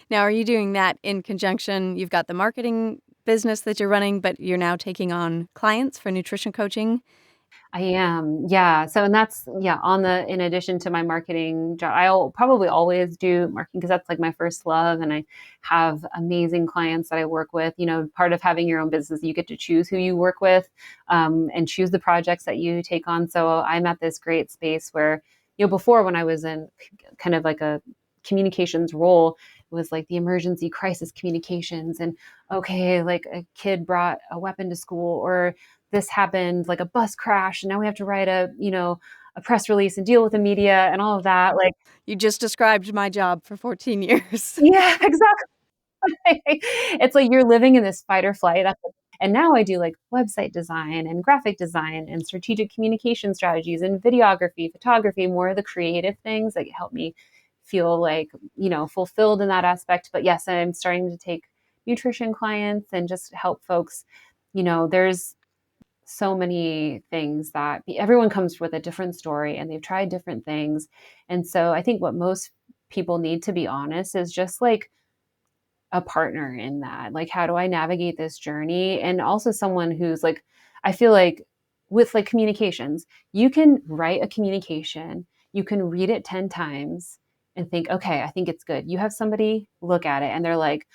Now, are you doing that in conjunction? You've got the marketing business that you're running, but you're now taking on clients for nutrition coaching. I am. Yeah. So, and that's, yeah, in addition to my marketing job, I'll probably always do marketing because that's like my first love. And I have amazing clients that I work with. Part of having your own business, you get to choose who you work with and choose the projects that you take on. So I'm at this great space where, before, when I was in kind of like a communications role, it was like the emergency crisis communications, and okay, like a kid brought a weapon to school, or this happened, like a bus crash, and now we have to write a press release and deal with the media and all of that. Like, You just described my job for 14 years. yeah, exactly. It's like you're living in this fight or flight. And now I do like website design and graphic design and strategic communication strategies and videography, photography, more of the creative things that help me feel like, fulfilled in that aspect. But yes, I'm starting to take nutrition clients and just help folks. There's so many things that everyone comes with a different story and they've tried different things. And so I think what most people need, to be honest, is just like a partner in that. Like, how do I navigate this journey? And also someone who's like, I feel like with like communications, you can write a communication, you can read it 10 times and think, okay, I think it's good. You have somebody look at it and they're like,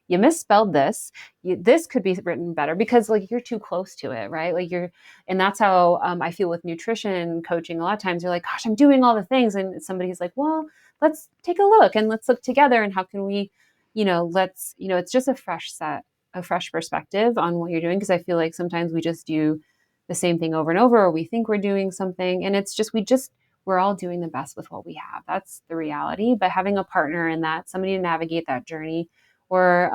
you misspelled this. This could be written better, because like you're too close to it, right? Like and that's how I feel with nutrition coaching. A lot of times you're like, gosh, I'm doing all the things. And somebody's like, well, let's take a look and let's look together. And how can we, it's just a fresh perspective on what you're doing. Because I feel like sometimes we just do the same thing over and over, or we think we're doing something. And it's just, we're all doing the best with what we have. That's the reality. But having a partner in that, somebody to navigate that journey, or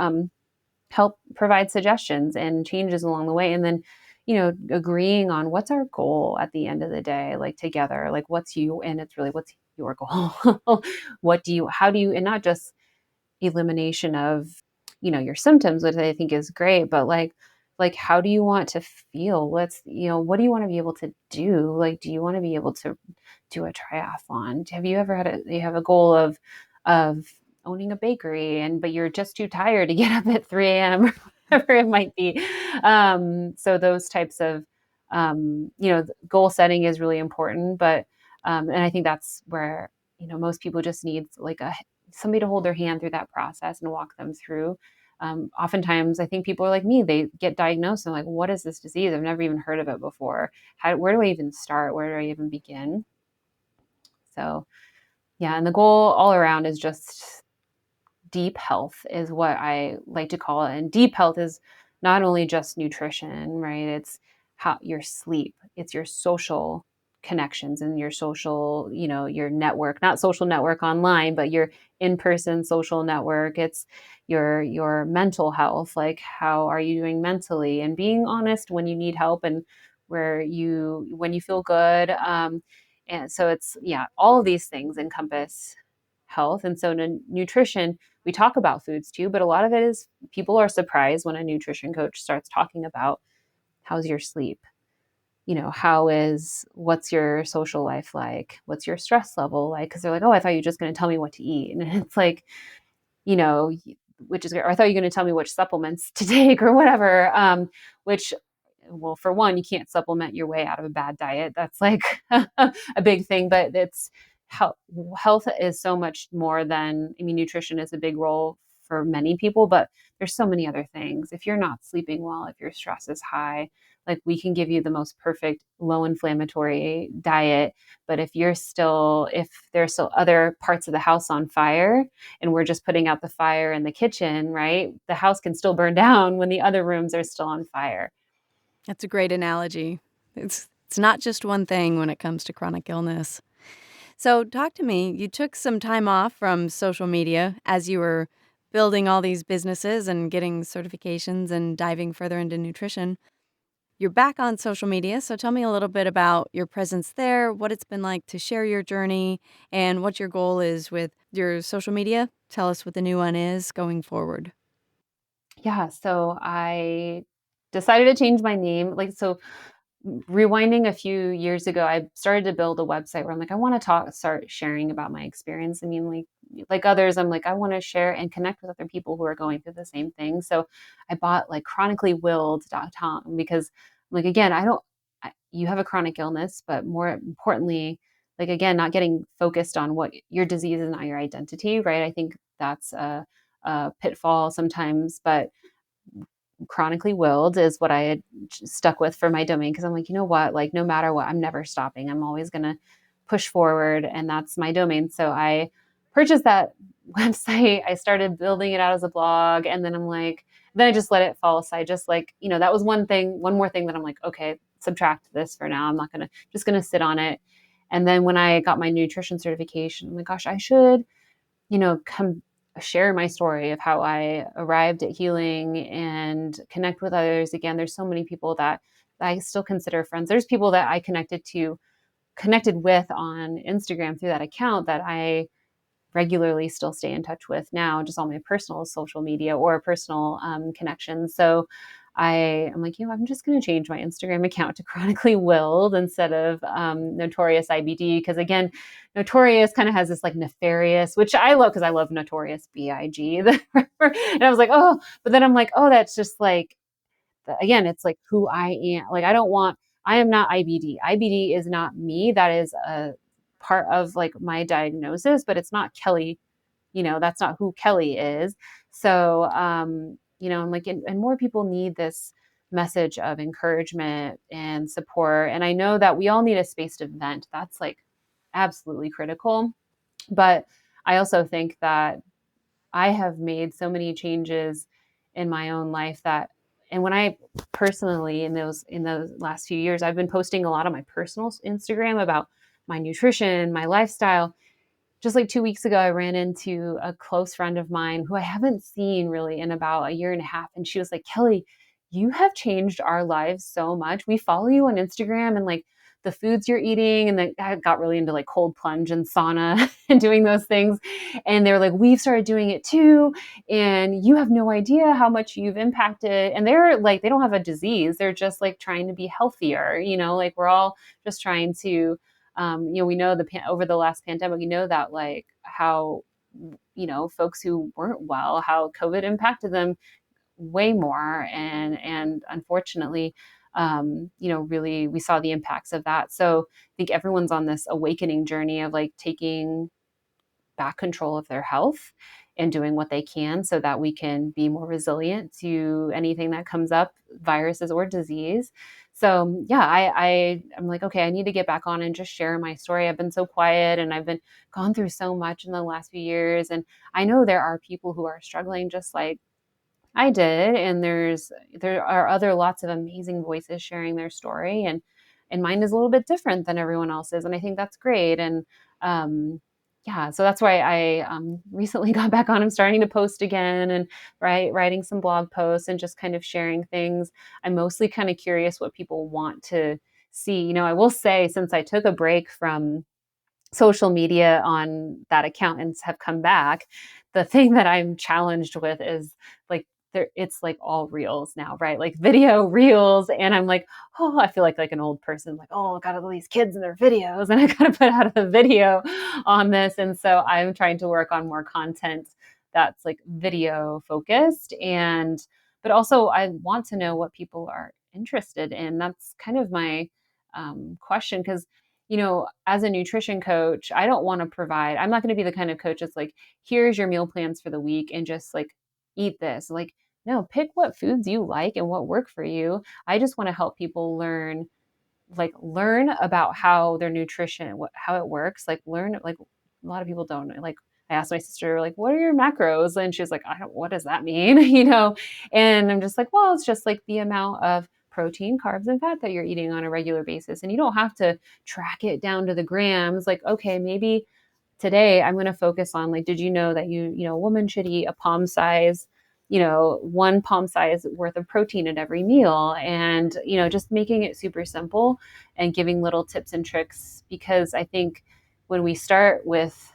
help provide suggestions and changes along the way. And then, agreeing on what's our goal at the end of the day, like together, like what's you, and it's really what's your goal. How do you, and not just elimination of, your symptoms, which I think is great, but like, like, how do you want to feel? What do you want to be able to do? Like, do you want to be able to do a triathlon? Have you ever you have a goal of owning a bakery but you're just too tired to get up at 3 a.m. or whatever it might be. So those types of, goal setting is really important, and I think that's where, most people just need like somebody to hold their hand through that process and walk them through. Oftentimes I think people are like me, they get diagnosed and like, what is this disease? I've never even heard of it before. Where do I even start? Where do I even begin? So yeah, and the goal all around is just deep health is what I like to call it. And deep health is not only just nutrition, right? It's how your sleep, it's your social connections and your social, your network, not social network online, but your in-person social network. It's your mental health, like how are you doing mentally, and being honest when you need help and when you feel good. And so it's, yeah, all of these things encompass health. And so nutrition, we talk about foods too, but a lot of it is people are surprised when a nutrition coach starts talking about how's your sleep? What's your social life like? What's your stress level like? Because they're like, oh, I thought you were just going to tell me what to eat. And it's like, you know, which is, or I thought you were going to tell me which supplements to take or whatever. Which, well, for one, you can't supplement your way out of a bad diet. That's like a big thing, but it's health is so much more than, I mean, nutrition is a big role for many people, but there's so many other things. If you're not sleeping well, if your stress is high, like we can give you the most perfect low inflammatory diet, but if there's still other parts of the house on fire and we're just putting out the fire in the kitchen, right? The house can still burn down when the other rooms are still on fire. That's a great analogy. It's not just one thing when it comes to chronic illness. So talk to me. You took some time off from social media as you were building all these businesses and getting certifications and diving further into nutrition. You're back on social media, so tell me a little bit about your presence there, what it's been like to share your journey, and what your goal is with your social media. Tell us what the new one is going forward. Yeah, so I decided to change my name. Rewinding a few years ago, I started to build a website where I'm like, I want to start sharing about my experience. I mean, like others, I'm like, I want to share and connect with other people who are going through the same thing. So I bought like chronicallywilled.com because like, again, you have a chronic illness, but more importantly, like, again, not getting focused on what your disease is, not your identity, right? I think that's a pitfall sometimes, but chronically willed is what I had stuck with for my domain because I'm like, you know what, like no matter what, I'm never stopping. I'm always going to push forward, and that's my domain. So I purchased that website. I started building it out as a blog, and then I just let it fall aside. Just like, that was one more thing that I'm like, okay, subtract this for now. I'm not going to just going to sit on it. And then when I got my nutrition certification, I'm like, gosh, I should, come share my story of how I arrived at healing and connect with others. Again, there's so many people that I still consider friends. There's people that I connected with on Instagram through that account that I regularly still stay in touch with now, just on my personal social media or personal connections. So I'm like, I'm just going to change my Instagram account to Chronically Willed instead of Notorious IBD. Because again, Notorious kind of has this like nefarious, which I love because I love Notorious BIG. And I was like, oh, but then I'm like, oh, that's just like, again, it's like who I am. Like, I am not IBD. IBD is not me. That is a part of like my diagnosis, but it's not Kelly. That's not who Kelly is. So, I'm like, and more people need this message of encouragement and support. And I know that we all need a space to vent. That's like absolutely critical. But I also think that I have made so many changes in my own life and when I personally in those last few years, I've been posting a lot on my personal Instagram about my nutrition, my lifestyle. Just like 2 weeks ago, I ran into a close friend of mine who I haven't seen really in about a year and a half. And she was like, Kelly, you have changed our lives so much. We follow you on Instagram and like the foods you're eating. And then I got really into like cold plunge and sauna and doing those things. And they were like, we've started doing it too. And you have no idea how much you've impacted. And they're like, they don't have a disease. They're just like trying to be healthier, like we're all just trying to, we know over the last pandemic, we know that like how, folks who weren't well, how COVID impacted them way more. And unfortunately, really we saw the impacts of that. So I think everyone's on this awakening journey of like taking back control of their health and doing what they can so that we can be more resilient to anything that comes up, viruses or disease. So yeah, I'm like, okay, I need to get back on and just share my story. I've been so quiet and I've been gone through so much in the last few years. And I know there are people who are struggling just like I did, and there are other lots of amazing voices sharing their story, and mine is a little bit different than everyone else's, and I think that's great. And yeah, so that's why I recently got back on. I'm starting to post again and writing some blog posts and just kind of sharing things. I'm mostly kind of curious what people want to see. I will say since I took a break from social media on that account and have come back, the thing that I'm challenged with is like it's like all reels now, right? Like video reels. And I'm like, oh, I feel like an old person, like, oh, I got all these kids in their videos and I gotta put out a video on this. And so I'm trying to work on more content that's like video focused. But also I want to know what people are interested in. That's kind of my question. Because as a nutrition coach, I don't want to I'm not going to be the kind of coach that's like, here's your meal plans for the week and just like eat this. Like, no, pick what foods you like and what work for you. I just want to help people learn about how their nutrition, how it works, like learn, like a lot of people don't like, I asked my sister, like, what are your macros? And she was like, what does that mean? And I'm just like, well, it's just like the amount of protein, carbs, and fat that you're eating on a regular basis. And you don't have to track it down to the grams. Like, okay, maybe today I'm going to focus on like, did you know that a woman should eat a palm size, one palm size worth of protein at every meal, and, just making it super simple and giving little tips and tricks. Because I think when we start with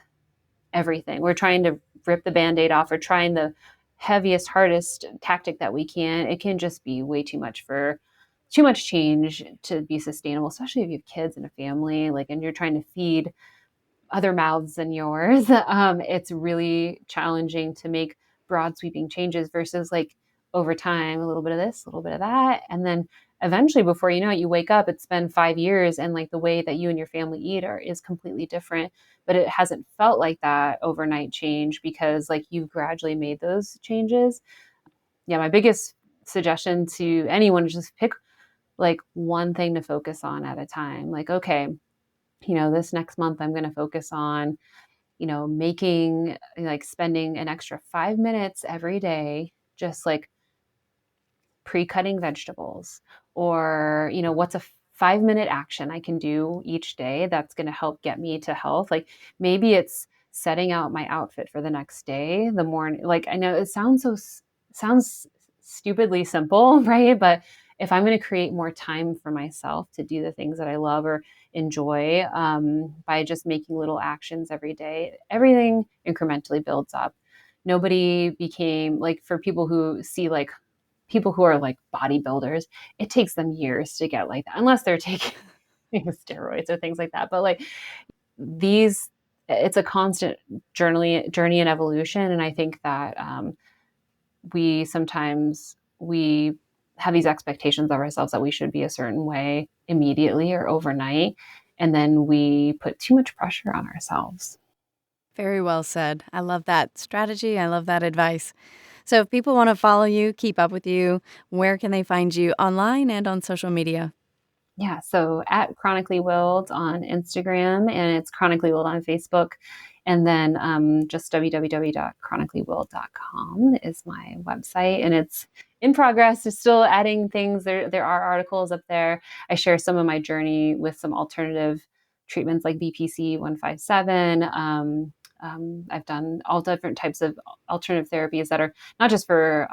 everything, we're trying to rip the Band-Aid off or trying the heaviest, hardest tactic that we can, it can just be way too much change to be sustainable, especially if you have kids and a family, like, and you're trying to feed other mouths than yours. It's really challenging to make broad sweeping changes versus like over time, a little bit of this, a little bit of that. And then eventually, before you know it, you wake up, it's been 5 years and like the way that you and your family eat is completely different. But it hasn't felt like that overnight change because like you've gradually made those changes. Yeah, my biggest suggestion to anyone is just pick like one thing to focus on at a time. Like, okay, this next month I'm going to focus on, making like spending an extra 5 minutes every day, just like pre-cutting vegetables, or, what's a 5-minute action I can do each day that's going to help get me to health. Like maybe it's setting out my outfit for the next day, the morning. Like I know it sounds stupidly simple, right? But if I'm going to create more time for myself to do the things that I love or enjoy, by just making little actions every day, everything incrementally builds up. Nobody became like, for people who see like people who are like bodybuilders, it takes them years to get like that, unless they're taking steroids or things like that. But like these, it's a constant journey and evolution. And I think that we have these expectations of ourselves that we should be a certain way immediately or overnight. And then we put too much pressure on ourselves. Very well said. I love that strategy. I love that advice. So if people want to follow you, keep up with you, where can they find you online and on social media? Yeah, so at Chronically Willed on Instagram, and it's Chronically Willed on Facebook. And then just www.chronicallywill.com is my website, and it's in progress. It's still adding things. There are articles up there. I share some of my journey with some alternative treatments like BPC 157. I've done all different types of alternative therapies that are not just for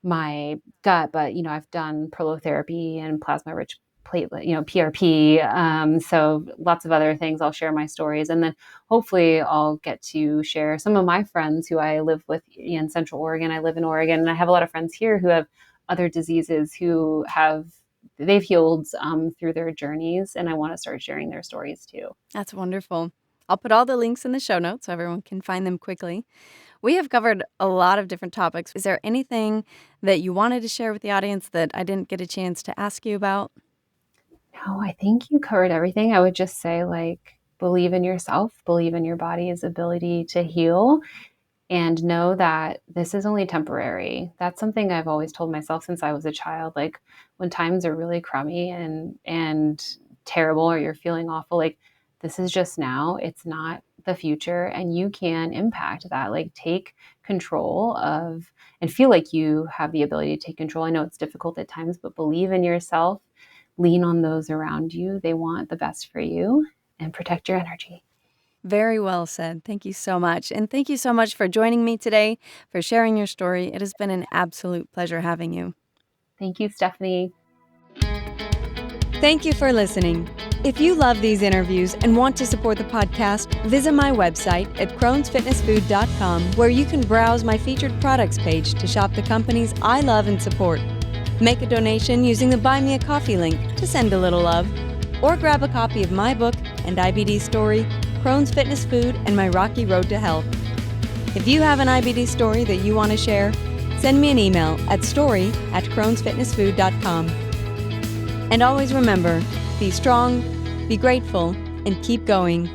my gut, but I've done prolotherapy and plasma rich platelet, PRP. So lots of other things. I'll share my stories. And then hopefully I'll get to share some of my friends who I live with in Central Oregon. I live in Oregon, and I have a lot of friends here who have other diseases they've healed through their journeys. And I want to start sharing their stories too. That's wonderful. I'll put all the links in the show notes so everyone can find them quickly. We have covered a lot of different topics. Is there anything that you wanted to share with the audience that I didn't get a chance to ask you about? No, I think you covered everything. I would just say, believe in yourself, believe in your body's ability to heal, and know that this is only temporary. That's something I've always told myself since I was a child. Like, when times are really crummy and terrible, or you're feeling awful, this is just now. It's not the future, and you can impact that. Take control of and feel like you have the ability to take control. I know it's difficult at times, but believe in yourself. Lean on those around you. They want the best for you, and protect your energy. Very well said. Thank you so much. And thank you so much for joining me today, for sharing your story. It has been an absolute pleasure having you. Thank you, Stephanie. Thank you for listening. If you love these interviews and want to support the podcast, visit my website at cronsfitnessfood.com, where you can browse my featured products page to shop the companies I love and support. Make a donation using the Buy Me a Coffee link to send a little love, or grab a copy of my book and IBD story, Crohn's Fitness Food and My Rocky Road to Health. If you have an IBD story that you want to share, send me an email at story@cronsfitnessfood.com. And always remember, be strong, be grateful, and keep going.